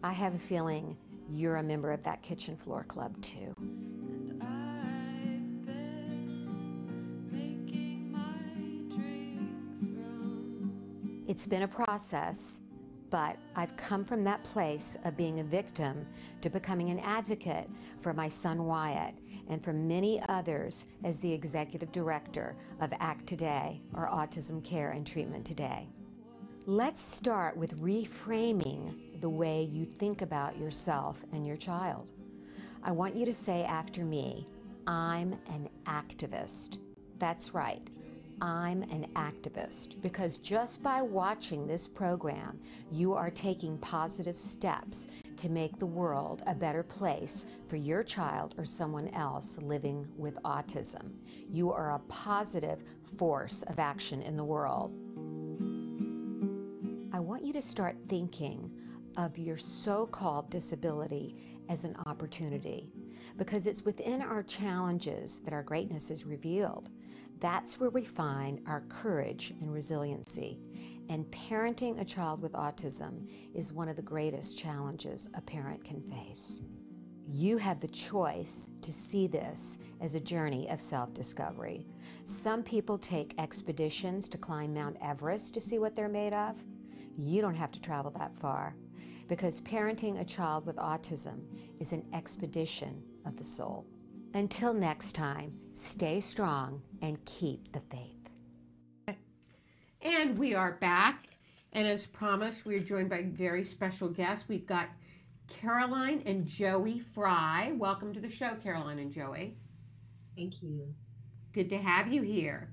I have a feeling you're a member of that kitchen floor club too. It's been a process, but I've come from that place of being a victim to becoming an advocate for my son Wyatt and for many others as the executive director of ACT Today, or Autism Care and Treatment Today. Let's start with reframing the way you think about yourself and your child. I want you to say after me, "I'm an activist." That's right. I'm an activist, because just by watching this program, you are taking positive steps to make the world a better place for your child or someone else living with autism. You are a positive force of action in the world. I want you to start thinking of your so-called disability as an opportunity, because it's within our challenges that our greatness is revealed. That's where we find our courage and resiliency. And parenting a child with autism is one of the greatest challenges a parent can face. You have the choice to see this as a journey of self-discovery. Some people take expeditions to climb Mount Everest to see what they're made of. You don't have to travel that far, because parenting a child with autism is an expedition of the soul. Until next time, stay strong and keep the faith. And we are back. And as promised, we are joined by very special guests. We've got Caroline and Joey Fry. Welcome to the show, Caroline and Joey. Thank you. Good to have you here.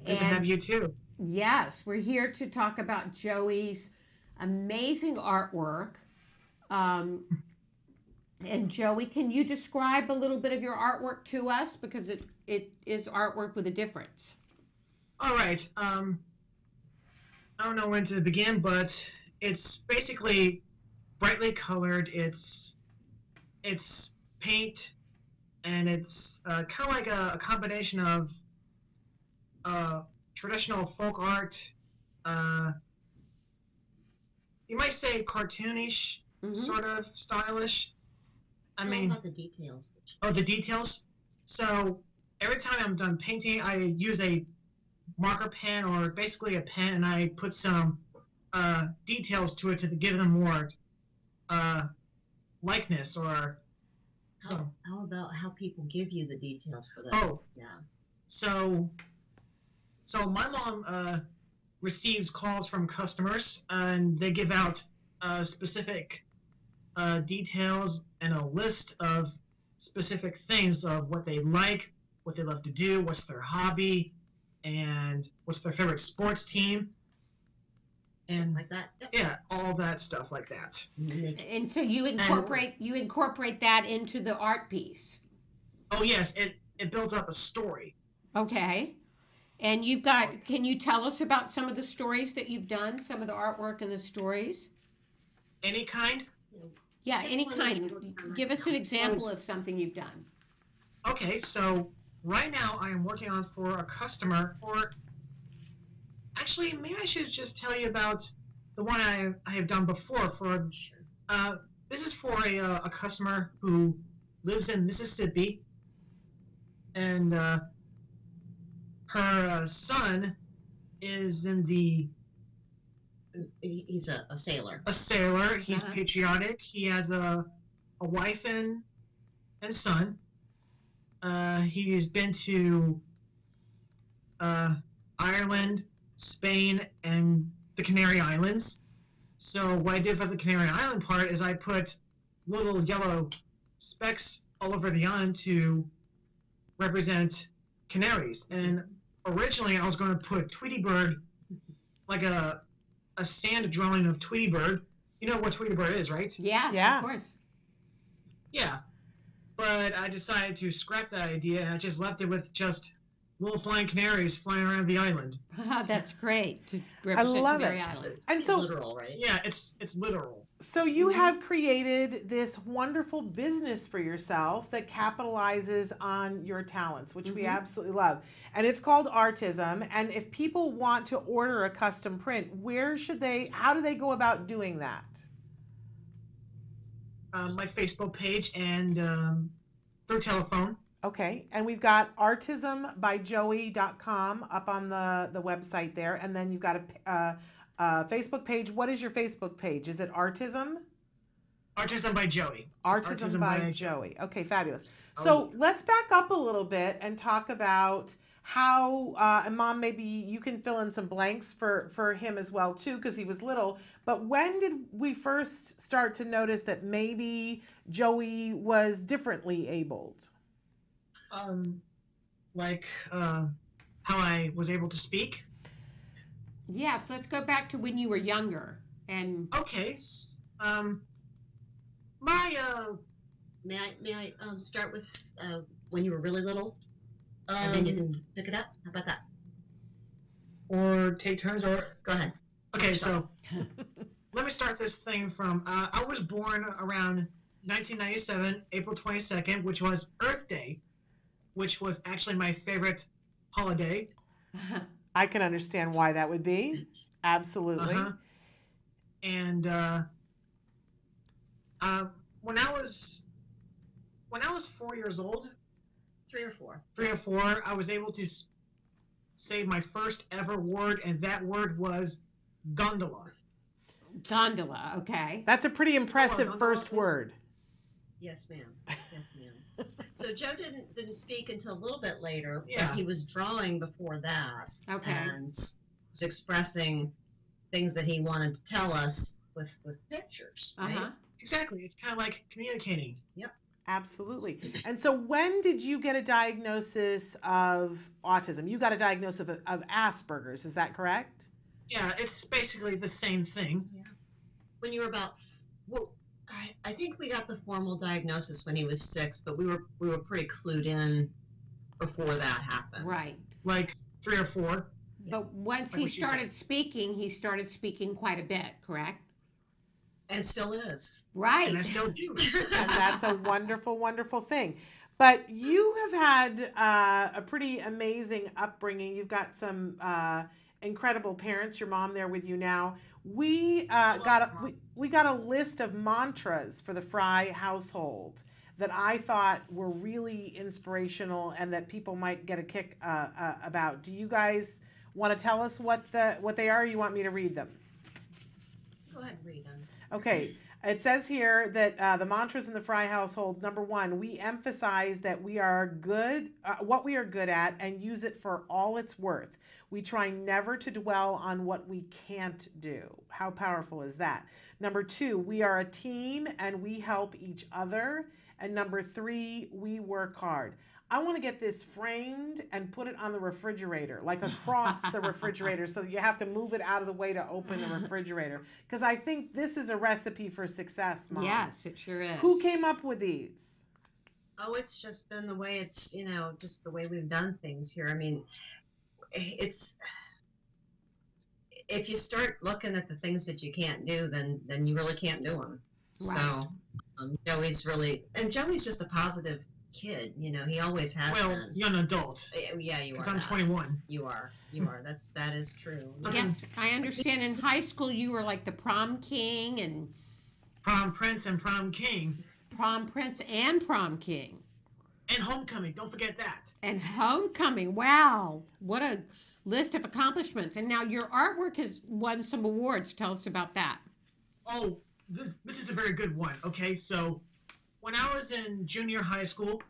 Good to have you too. Yes, we're here to talk about Joey's amazing artwork. And Joey, can you describe a little bit of your artwork to us? Because it is artwork with a difference. All right. I don't know when to begin, but it's basically brightly colored. It's paint, and it's kind of like a combination of traditional folk art. You might say cartoonish, sort of stylish. I mean, about the details. Oh, the details. So every time I'm done painting, I use a marker pen, or basically a pen, and I put some details to it to give them more likeness, or so. How about how people give you the details for that? Oh, yeah. So my mom receives calls from customers, and they give out specific details and a list of specific things of what they like, what they love to do, what's their hobby, and what's their favorite sports team. And like that. Yep. Yeah, all that stuff like that. And so you incorporate that into the art piece. Oh yes, it builds up a story. Okay. And you've got, can you tell us about some of the stories that you've done, some of the artwork and the stories? Any kind? Yeah, any kind. Give us an example of something you've done. Okay, so right now I am working on for a customer, or actually maybe I should just tell you about the one I have done before. For this is for a customer who lives in Mississippi, and her son is in the... He's a sailor. A sailor. He's patriotic. He has a wife and son. He's been to Ireland, Spain, and the Canary Islands. So what I did for the Canary Island part is I put little yellow specks all over the island to represent canaries. And originally I was going to put Tweety Bird, like a sand drawing of Tweety Bird. You know what Tweety Bird is, right? Yes, yeah, of course. Yeah. But I decided to scrap that idea, and I just left it with just little flying canaries flying around the island. That's great to I represent love Canary it. Islands. And so, literal, right? Yeah, it's literal. So you have created this wonderful business for yourself that capitalizes on your talents, which we absolutely love. And it's called Autism. And if people want to order a custom print, how do they go about doing that? My Facebook page and through telephone. Okay, and we've got autismbyjoey.com up on the website there, and then you've got a Facebook page. What is your Facebook page? Is it Autism? Autism by Joey. Autism by Joey. Okay, fabulous. So let's back up a little bit and talk about how, and Mom, maybe you can fill in some blanks for him as well too, because he was little. But when did we first start to notice that maybe Joey was differently abled? How I was able to speak. Yes, let's go back to when you were younger. And okay, May I start with when you were really little, and then you can pick it up. How about that? Or take turns, or go ahead. Okay, so let me start this thing from. I was born around 1997, April 22nd, which was Earth Day, which was actually my favorite holiday. I can understand why that would be. Absolutely. And when I was 4 years old, 3 or 4, I was able to say my first ever word, and that word was gondola. Gondola, okay. That's a pretty impressive first word. Yes, ma'am. Yes, ma'am. So Joe didn't speak until a little bit later, Yeah. but he was drawing before that. Okay. And was expressing things that he wanted to tell us with pictures, right? Exactly. It's kind of like communicating. Yep. Absolutely. And so when did you get a diagnosis of autism? You got a diagnosis of Asperger's, is that correct? Yeah, it's basically the same thing. Yeah. When you were about, well, I think we got the formal diagnosis when he was 6, but we were pretty clued in before that happened. Right. Like 3 or 4. But once Like he what you started speaking, he started speaking quite a bit, correct? And still is. Right. And I still do. And that's a wonderful, wonderful thing. But you have had a pretty amazing upbringing. You've got some incredible parents. Your mom there with you now. We got a list of mantras for the Fry household that I thought were really inspirational and that people might get a kick about. Do you guys want to tell us what they are, or you want me to read them? Go ahead and read them. Okay, it says here that the mantras in the Fry household, number 1, we emphasize that we are good, what we are good at, and use it for all it's worth. We try never to dwell on what we can't do. How powerful is that? Number 2, we are a team and we help each other. And number 3, we work hard. I want to get this framed and put it on the refrigerator, like across the refrigerator, so you have to move it out of the way to open the refrigerator. Because I think this is a recipe for success, Mom. Yes, it sure is. Who came up with these? Oh, it's just been the way it's, just the way we've done things here. I mean, it's, if you start looking at the things that you can't do, then you really can't do them. Right. So Joey's just a positive kid, he always has Well, been. young adult. Yeah, you are. Because I'm that. 21. You are. That is true. Yes, I understand in high school you were like the prom king and Prom prince and prom king. Prom prince and prom king. And homecoming, don't forget that. And homecoming, wow, what a list of accomplishments. And now your artwork has won some awards. Tell us about that. Oh, this is a very good one. Okay, so when I was in junior high school,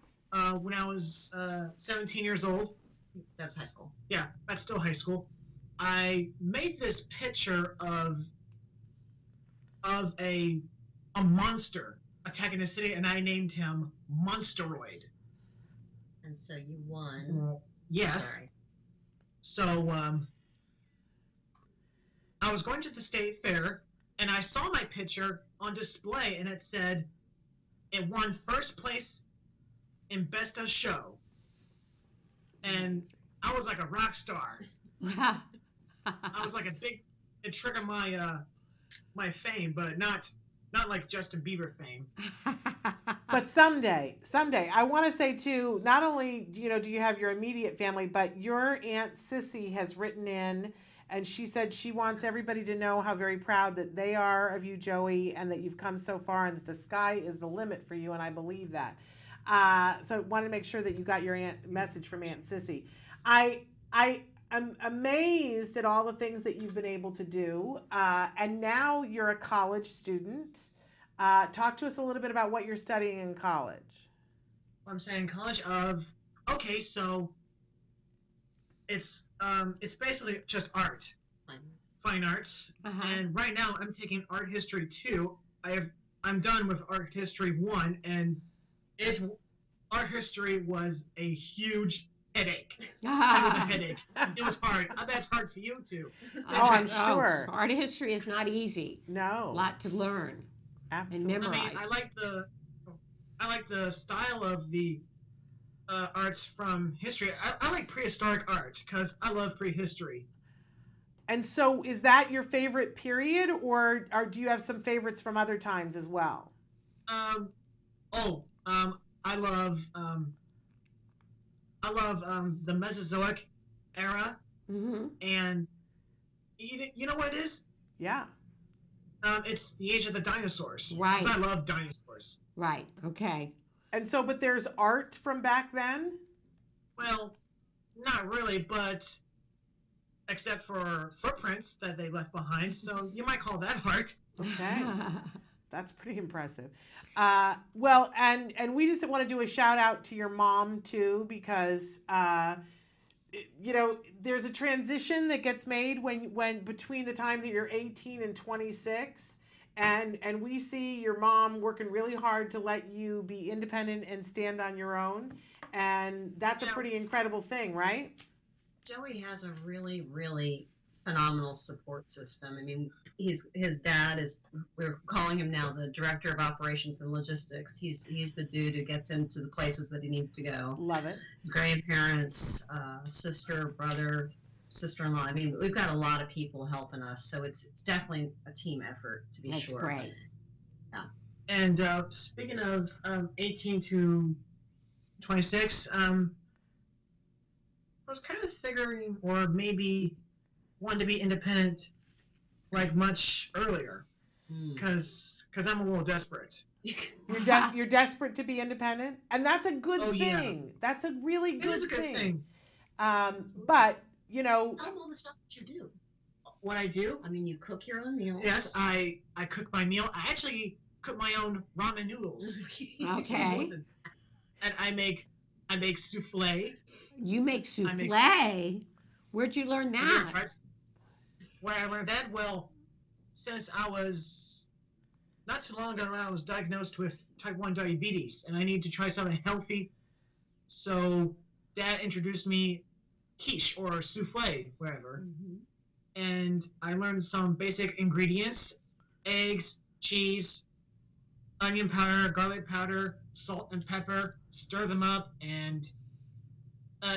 when I was 17 years old. That's high school. Yeah, that's still high school. I made this picture of a monster attacking a city, and I named him Monsteroid. And so you won. Yes. Sorry. So I was going to the state fair, and I saw my picture on display, and it said it won first place in Best of Show. And I was like a rock star. I was like it triggered my my fame, but not like Justin Bieber fame. But someday, I want to say too, not only, do you have your immediate family, but your Aunt Sissy has written in, and she said she wants everybody to know how very proud that they are of you, Joey, and that you've come so far, and that the sky is the limit for you, and I believe that. So I wanted to make sure that you got your message from Aunt Sissy. I'm amazed at all the things that you've been able to do, and now you're a college student. Talk to us a little bit about what you're studying in college. I'm saying college okay, so it's basically just art, fine arts, and right now I'm taking art history 2. I'm done with art history 1, and art history was a huge headache. It was a headache. It was hard. I bet it's hard to you too. Oh, I'm sure. Art history is not easy. No. A lot to learn. Absolutely. And memorize. I mean, I like the style of the arts from history. I like prehistoric art because I love prehistory. And so, is that your favorite period, or do you have some favorites from other times as well? I love the Mesozoic era, and you know what it is? Yeah. It's the age of the dinosaurs. Right. 'Cause I love dinosaurs. Right. Okay. And so, but there's art from back then? Well, not really, but except for footprints that they left behind, so you might call that art. Okay. That's pretty impressive. Well, and we just want to do a shout out to your mom too, because there's a transition that gets made when between the time that you're 18 and 26, and we see your mom working really hard to let you be independent and stand on your own, and that's a pretty incredible thing, right? Joey has a really, really phenomenal support system. I mean, his dad is, we're calling him now the director of operations and logistics. He's the dude who gets him to the places that he needs to go. Love it. His grandparents, sister, brother, sister-in-law. I mean, we've got a lot of people helping us, so it's definitely a team effort, to be sure. That's great. Yeah. And speaking of 18 to 26, I was kind of figuring, or maybe wanted to be independent like much earlier, because I'm a little desperate. You're desperate to be independent, and that's a good thing. Yeah. That's a really good thing. It is a good thing. But I don't know the stuff that you do. What I do? I mean, you cook your own meals. Yes, I cook my meal. I actually cook my own ramen noodles. Okay. And I make souffle. You make souffle? Where'd you learn that? Where I learned that? Well, since I was, not too long ago, I was diagnosed with type 1 diabetes, and I need to try something healthy. So Dad introduced me quiche or souffle, wherever. And I learned some basic ingredients: eggs, cheese, onion powder, garlic powder, salt and pepper. Stir them up, and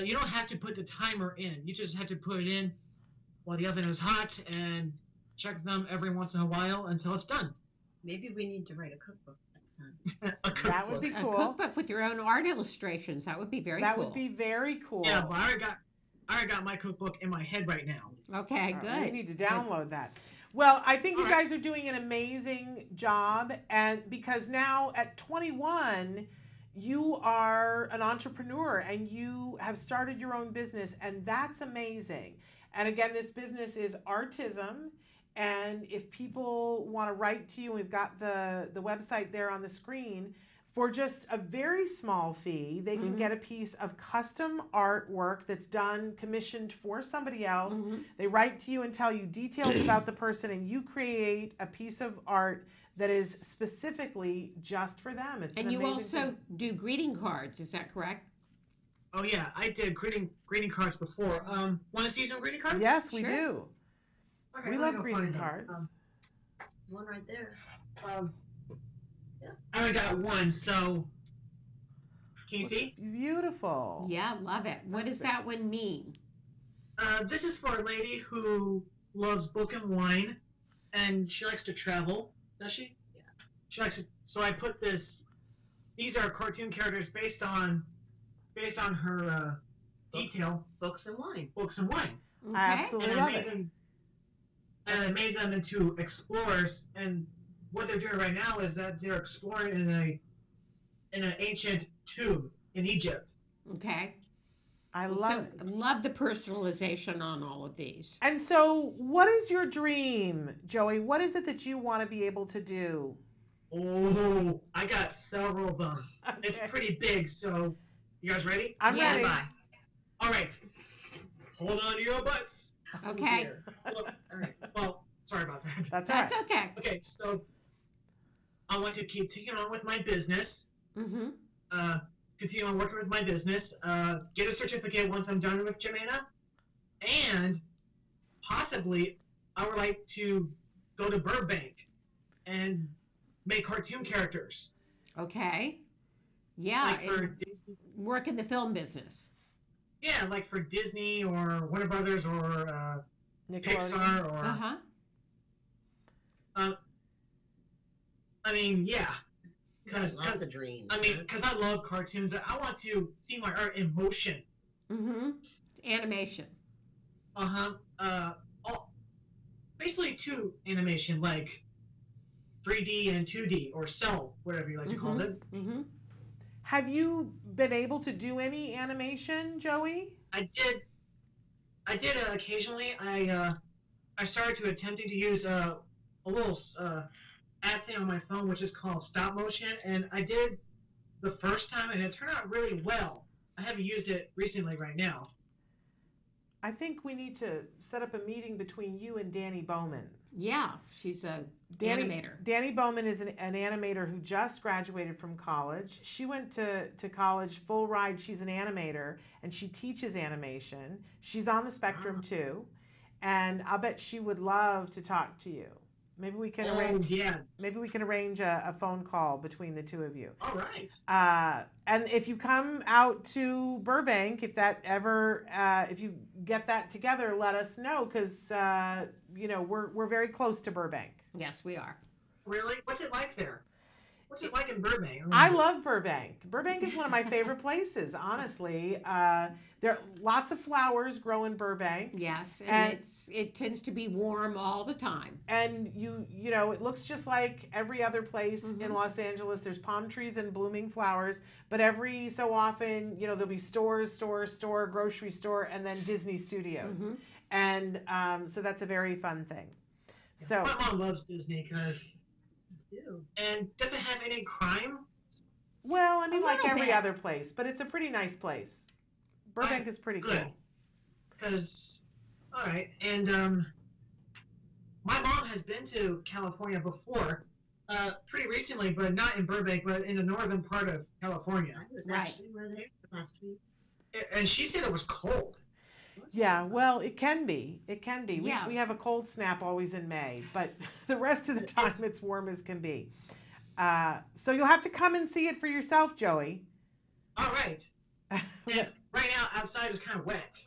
you don't have to put the timer in. You just have to put it in while the oven is hot, and check them every once in a while until it's done. Maybe we need to write a cookbook next time. That would be cool. A cookbook with your own art illustrations. That would be very cool. That would be very cool. Yeah, but I already got my cookbook in my head right now. Okay, good. We need to download that. Well, I think you guys are doing an amazing job, and because now at 21, you are an entrepreneur and you have started your own business, and that's amazing. And again, this business is Autism, and if people want to write to you, we've got the website there on the screen. For just a very small fee, they can get a piece of custom artwork that's done, commissioned for somebody else. They write to you and tell you details about the person, and you create a piece of art that is specifically just for them. It's and you also do greeting cards, is that correct? Oh yeah, I did greeting cards before. Want to see some greeting cards? Yes, we do. Okay, we love greeting cards. One right there. I only got one, so Can you see? Beautiful. Yeah, love it. What does that one mean? This is for a lady who loves book and wine, and she likes to travel. Does she? Yeah. She likes to, so I put this. These are cartoon characters based on her detail. Books and wine. Books and wine. Okay. I absolutely And love I made it. them. And I made them into explorers. And what they're doing right now is that they're exploring in an ancient tomb in Egypt. Okay. I Well, love it. love the personalization on all of these. And so, what is your dream, Joey? What is it that you want to be able to do? Oh, I got several of them. It's pretty big, so you guys ready? I'm ready. All right. Hold on to your butts. Okay. All right. Well, sorry about that. That's all right. Okay. Okay, so I want to continue on with my business. Mm-hmm. Continue on working with my business. Get a certificate once I'm done with Jemena. And possibly I would like to go to Burbank and make cartoon characters. Okay. Yeah. Like for and Disney. work in the film business. Yeah, like for Disney or Warner Brothers or Pixar or. Uh-huh. I mean, yeah. Lots of dreams. I mean, because I love cartoons. I want to see my art in motion. Mm-hmm. Animation. Basically 2 animation, like 3D and 2D, or cell, whatever you like to call it. Mm-hmm. Have you been able to do any animation, Joey? I did occasionally. I started to attempting to use a little app thing on my phone, which is called stop motion, and I did the first time, and it turned out really well. I haven't used it recently right now. I think we need to set up a meeting between you and Danny Bowman. Yeah, she's a animator. Danny Bowman is an animator who just graduated from college. She went to college full ride. She's an animator, and she teaches animation. She's on the spectrum too, and I'll bet she would love to talk to you. Maybe we can arrange. Yeah. Maybe we can arrange a phone call between the two of you. All right. And if you come out to Burbank, if that ever, if you get that together, let us know, because we're very close to Burbank. Yes, we are. Really? What's it like there? What's it like in Burbank? I love Burbank. Burbank is one of my favorite places, honestly. There are lots of flowers grow in Burbank. Yes, and it tends to be warm all the time. And you know, it looks just like every other place in Los Angeles. There's palm trees and blooming flowers, but every so often, there'll be store, grocery store, and then Disney Studios. And so that's a very fun thing. So my mom loves Disney because. And does it have any crime? Well, I mean, like every bit. other place, but it's a pretty nice place. Burbank is pretty good. cool. Because, all right, and my mom has been to California before, pretty recently, but not in Burbank, but in the northern part of California. I was actually there last week. And she said it was cold. Yeah, well, it can be. It can be. Yeah. We have a cold snap always in May, but the rest of the time it's warm as can be. So you'll have to come and see it for yourself, Joey. All right. And right now, outside is kind of wet.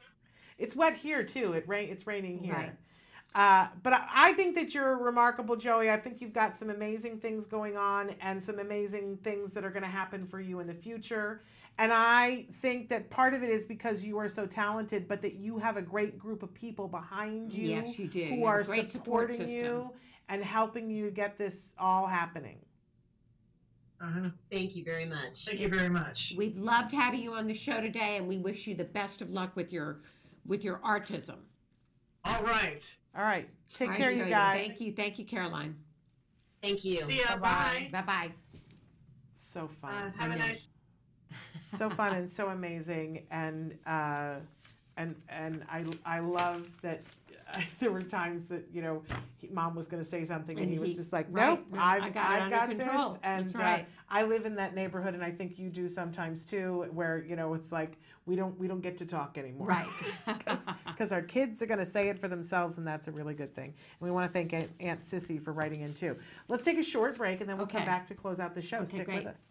It's wet here, too. It's raining here. Right. But I think that you're remarkable, Joey. I think you've got some amazing things going on and some amazing things that are going to happen for you in the future. And I think that part of it is because you are so talented, but that you have a great group of people behind you. Yes, you do. Who You have are a great support supporting system. you and helping you get this all happening. Thank you very much. Thank you very much. We've loved having you on the show today, and we wish you the best of luck with your autism. All right. All right. Take All right, care, you Joey. guys. Thank you, Caroline. Thank you. See ya. Bye-bye. Bye. Bye-bye. So fun. Have a nice. So fun and so amazing, and I love that. There were times that Mom was going to say something, and he was just like, "Nope, I got control." this." And That's right. I live in that neighborhood, and I think you do sometimes too, where it's like we don't get to talk anymore, Right? Because our kids are going to say it for themselves, and that's a really good thing. And we want to thank Aunt Sissy for writing in too. Let's take a short break, and then we'll come back to close out the show. Okay, Stick great. with us.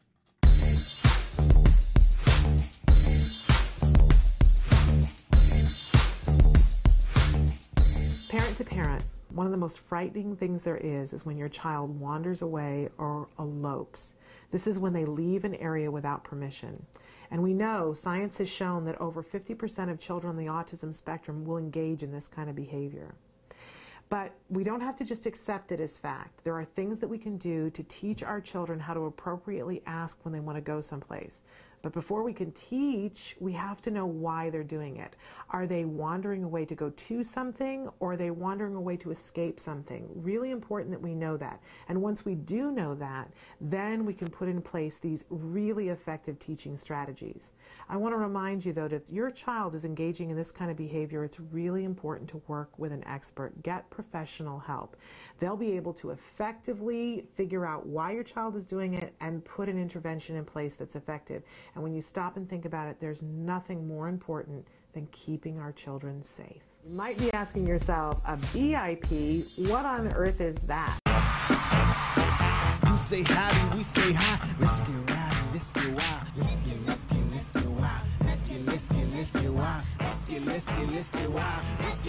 to parent, one of the most frightening things there is when your child wanders away or elopes. This is when they leave an area without permission. And we know, science has shown that over 50% of children on the autism spectrum will engage in this kind of behavior. But we don't have to just accept it as fact. There are things that we can do to teach our children how to appropriately ask when they want to go someplace. But before we can teach, we have to know why they're doing it. Are they wandering away to go to something, or are they wandering away to escape something? Really important that we know that. And once we do know that, then we can put in place these really effective teaching strategies. I want to remind you, though, that if your child is engaging in this kind of behavior, it's really important to work with an expert. Get professional help. They'll be able to effectively figure out why your child is doing it and put an intervention in place that's effective. And when you stop and think about it, there's nothing more important than keeping our children safe. You might be asking yourself, a BIP, what on earth is that? You say howdy, we say hi. Let's get rowdy, let's get wild. Let's get wild. Let's get wild. Let's get wild. Let's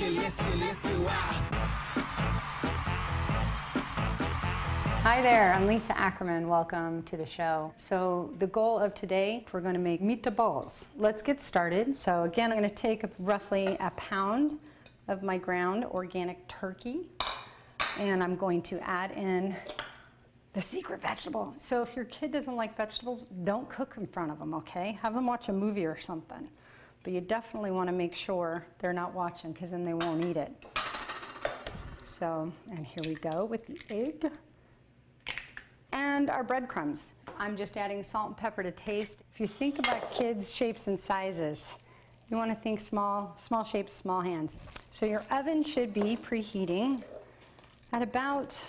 get wild. Hi there, I'm Lisa Ackerman. Welcome to the show. So the goal of today, we're going to make meatballs. Let's get started. So again, I'm going to take roughly a pound of my ground organic turkey, and I'm going to add in the secret vegetable. So if your kid doesn't like vegetables, don't cook in front of them, okay? Have them watch a movie or something. But you definitely want to make sure they're not watching, because then they won't eat it. So, and here we go with the egg. And our breadcrumbs. I'm just adding salt and pepper to taste. If you think about kids' shapes and sizes, you want to think small shapes, small hands. So your oven should be preheating at about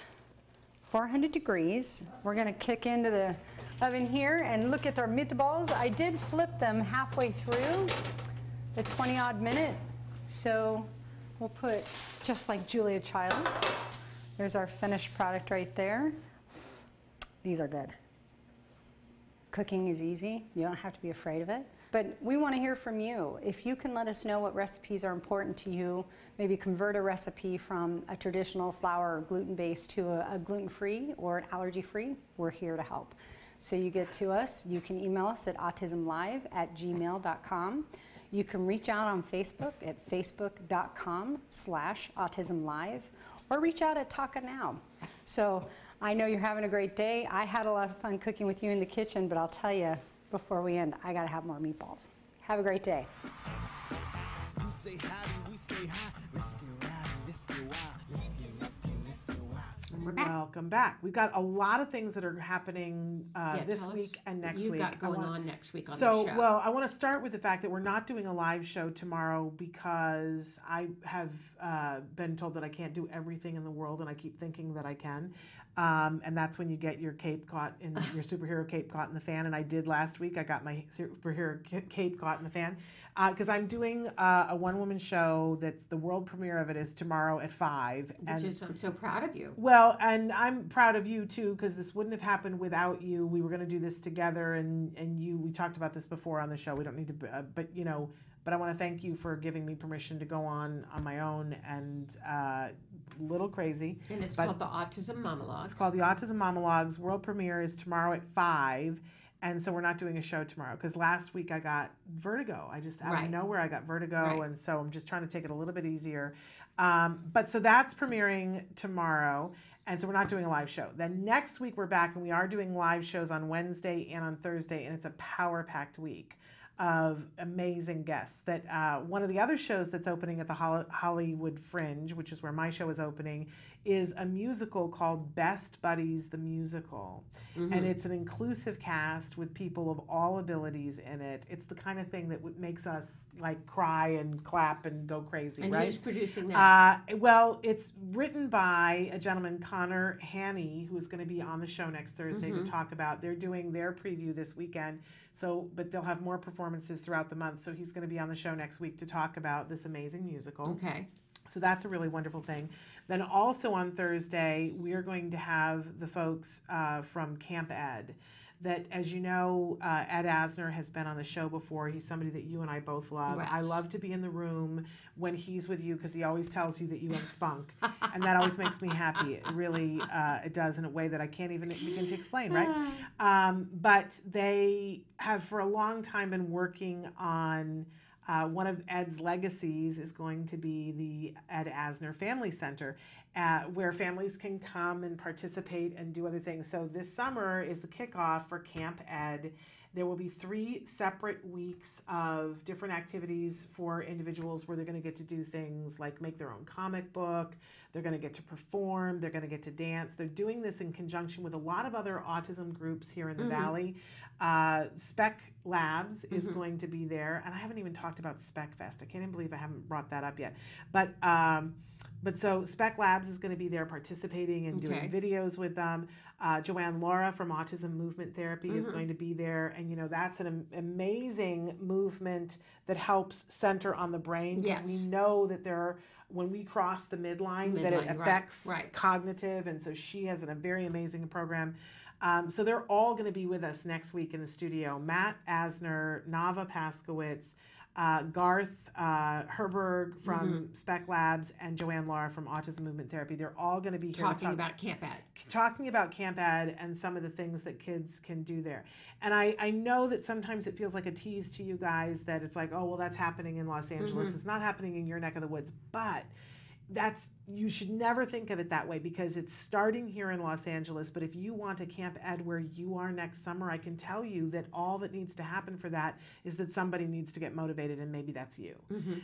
400 degrees. We're going to kick into the oven here and look at our meatballs. I did flip them halfway through the 20-odd minute. So we'll put, just like Julia Child's, there's our finished product right there. These are good. Cooking is easy. You don't have to be afraid of it. But we want to hear from you. If you can let us know what recipes are important to you, maybe convert a recipe from a traditional flour or gluten-based to a gluten-free or an allergy-free, we're here to help. So you get to us. You can email us at autismlive@gmail.com. You can reach out on Facebook at facebook.com/autismlive, or reach out at Talk It Now. So I know you're having a great day. I had a lot of fun cooking with you in the kitchen, but I'll tell you before we end, I gotta have more meatballs. Have a great day. You say howdy, we say hi. Let's get rowdy, let's get wild. Let's get wild. We're back. Welcome back. We've got a lot of things that are happening this week and next week. You've got going on next week on the show. Well, I want to start with the fact that we're not doing a live show tomorrow because I have been told that I can't do everything in the world, and I keep thinking that I can. And that's when you get your cape caught in your superhero cape caught in the fan. And I did last week. I got my superhero cape caught in the fan because I'm doing a one-woman show. That's the world premiere of it is tomorrow at 5. I'm so proud of you. Well, and I'm proud of you too, because this wouldn't have happened without you. We were going to do this together, and we talked about this before on the show. We don't need to, but I want to thank you for giving me permission to go on my own, and a little crazy. And it's called the Autism Monologues. It's called the Autism Monologues. World premiere is tomorrow at 5. And so we're not doing a show tomorrow because last week I got vertigo. I just, out of nowhere, I got vertigo. And so I'm just trying to take it a little bit easier. But so that's premiering tomorrow. And so we're not doing a live show. Then next week we're back, and we are doing live shows on Wednesday and on Thursday. And it's a power-packed week of amazing guests. That one of the other shows that's opening at the Hollywood Fringe, which is where my show is opening, is a musical called Best Buddies the Musical. And it's an inclusive cast with people of all abilities in it. It's the kind of thing that makes us like cry and clap and go crazy. And right? who's producing that? Well, it's written by a gentleman, Connor Haney, who's going to be on the show next Thursday to talk about. They're doing their preview this weekend. So, but they'll have more performances throughout the month. So he's going to be on the show next week to talk about this amazing musical. Okay. So that's a really wonderful thing. Then also on Thursday, we are going to have the folks from Camp Ed. that, as you know, Ed Asner has been on the show before. He's somebody that you and I both love. Yes. I love to be in the room when he's with you because he always tells you that you have spunk. And that always makes me happy. It really, it does in a way that I can't even begin to explain, right? But they have for a long time been working on one of Ed's legacies is going to be the Ed Asner Family Center, where families can come and participate and do other things. So this summer is the kickoff for Camp Ed. There will be 3 separate weeks of different activities for individuals where they're going to get to do things like make their own comic book. They're going to get to perform. They're going to get to dance. They're doing this in conjunction with a lot of other autism groups here in the Valley. Spec Labs is going to be there, and I haven't even talked about Spec Fest. I can't even believe I haven't brought that up yet. But so Spec Labs is going to be there participating and doing videos with them. Joanne Laura from Autism Movement Therapy is going to be there, and you know that's an amazing movement that helps center on the brain. Yes, we know that there are, when we cross the midline that it affects cognitive, and so she has a very amazing program. So they're all going to be with us next week in the studio. Matt Asner, Nava Paskowitz, Garth Herberg from Spec Labs, and Joanne Laura from Autism Movement Therapy. They're all going to be here talking about Camp Ed. Talking about Camp Ed and some of the things that kids can do there. And I know that sometimes it feels like a tease to you guys that it's like, oh, well, that's happening in Los Angeles. It's not happening in your neck of the woods. But you should never think of it that way because it's starting here in Los Angeles. But if you want a Camp Ed where you are next summer, I can tell you that all that needs to happen for that is that somebody needs to get motivated, and maybe that's you.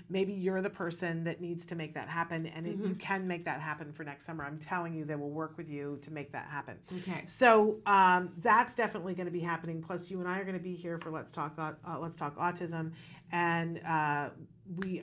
Maybe you're the person that needs to make that happen, and you can make that happen for next summer. I'm telling you, they will work with you to make that happen. Okay. So that's definitely going to be happening. Plus, you and I are going to be here for Let's Talk Autism, and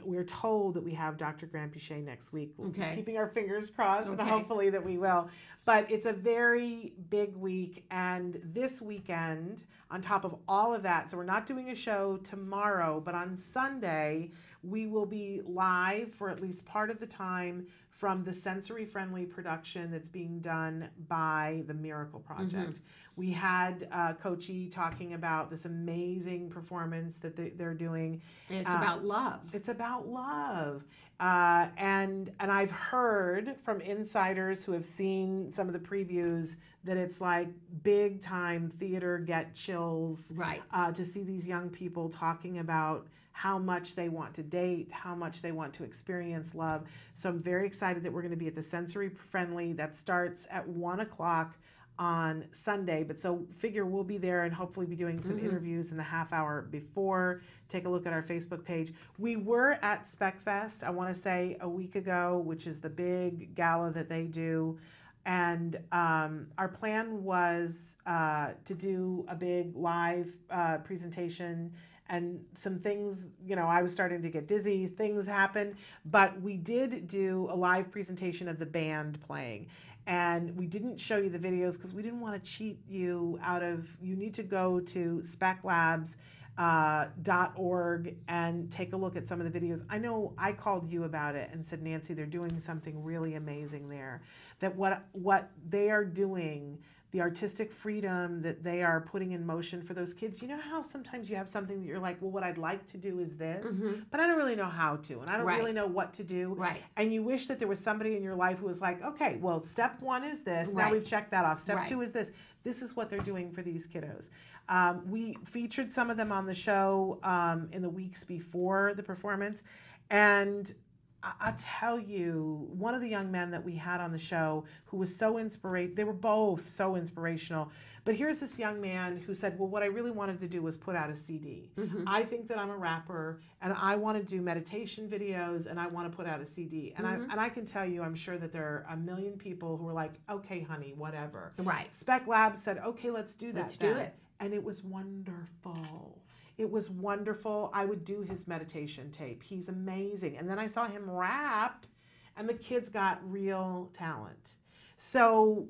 we're told that we have Dr. Graham Pichet next week. Okay. Keeping our fingers crossed, and hopefully that we will. But it's a very big week, and this weekend, on top of all of that, so we're not doing a show tomorrow, but on Sunday, we will be live for at least part of the time from the sensory-friendly production that's being done by the Miracle Project. We had Coach E talking about this amazing performance that they're doing. And it's about love. It's about love. And I've heard from insiders who have seen some of the previews that it's like big time theater get chills to see these young people talking about how much they want to date, how much they want to experience love. So I'm very excited that we're going to be at the Sensory Friendly. That starts at 1 o'clock on Sunday. But so figure we'll be there and hopefully be doing some interviews in the half hour before. Take a look at our Facebook page. We were at Spec Fest, I want to say a week ago, which is the big gala that they do. And our plan was to do a big live presentation, and some things, I was starting to get dizzy, things happened, but we did do a live presentation of the band playing. And we didn't show you the videos because we didn't want to cheat you out of, you need to go to speclabs.org and take a look at some of the videos. I know I called you about it and said, Nancy, they're doing something really amazing there. That what they are doing, the artistic freedom that they are putting in motion for those kids. You know how sometimes you have something that you're like, well, what I'd like to do is this, but I don't really know how to, and I don't really know what to do. And you wish that there was somebody in your life who was like, okay, well, step 1 is this. Now we've checked that off. Step 2 is this. This is what they're doing for these kiddos. We featured some of them on the show in the weeks before the performance. And I'll tell you, one of the young men that we had on the show who was so inspirational, they were both so inspirational, but here's this young man who said, well, what I really wanted to do was put out a CD. I think that I'm a rapper, and I want to do meditation videos, and I want to put out a CD. And I can tell you, I'm sure that there are a million people who are like, okay, honey, whatever. Spec Labs said, okay, let's do that. Let's do it. And it was wonderful. It was wonderful. I would do his meditation tape. He's amazing. And then I saw him rap, and the kids got real talent. So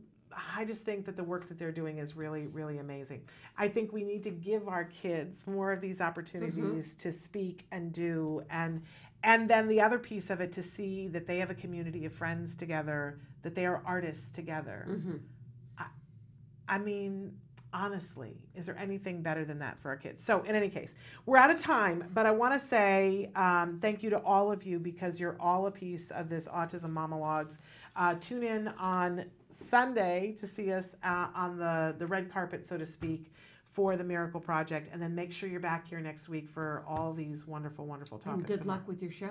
I just think that the work that they're doing is really, really amazing. I think we need to give our kids more of these opportunities to speak and do. And then the other piece of it, to see that they have a community of friends together, that they are artists together. I mean, Honestly, is there anything better than that for our kids? So in any case, we're out of time, but I want to say thank you to all of you because you're all a piece of this Autism Monologues. Tune in on Sunday to see us on the red carpet, so to speak, for the Miracle Project, and then make sure you're back here next week for all these wonderful, wonderful topics. And good luck with your show.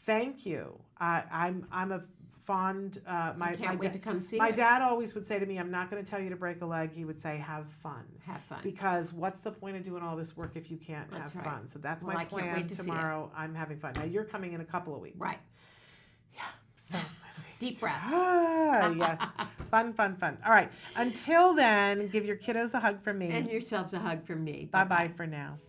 Thank you. I'm a fond. I can't wait to come see My it. dad always would say to me, "I'm not going to tell you to break a leg." He would say, "Have fun." Have fun. Because what's the point of doing all this work if you can't That's have right. fun? So that's Well, my I can't plan wait to see it. tomorrow. I'm having fun. Now you're coming in a couple of weeks. Right. Yeah. So. Deep breaths. Yes. Fun, fun, fun. All right. Until then, give your kiddos a hug from me. And yourselves a hug from me. Bye-bye for now.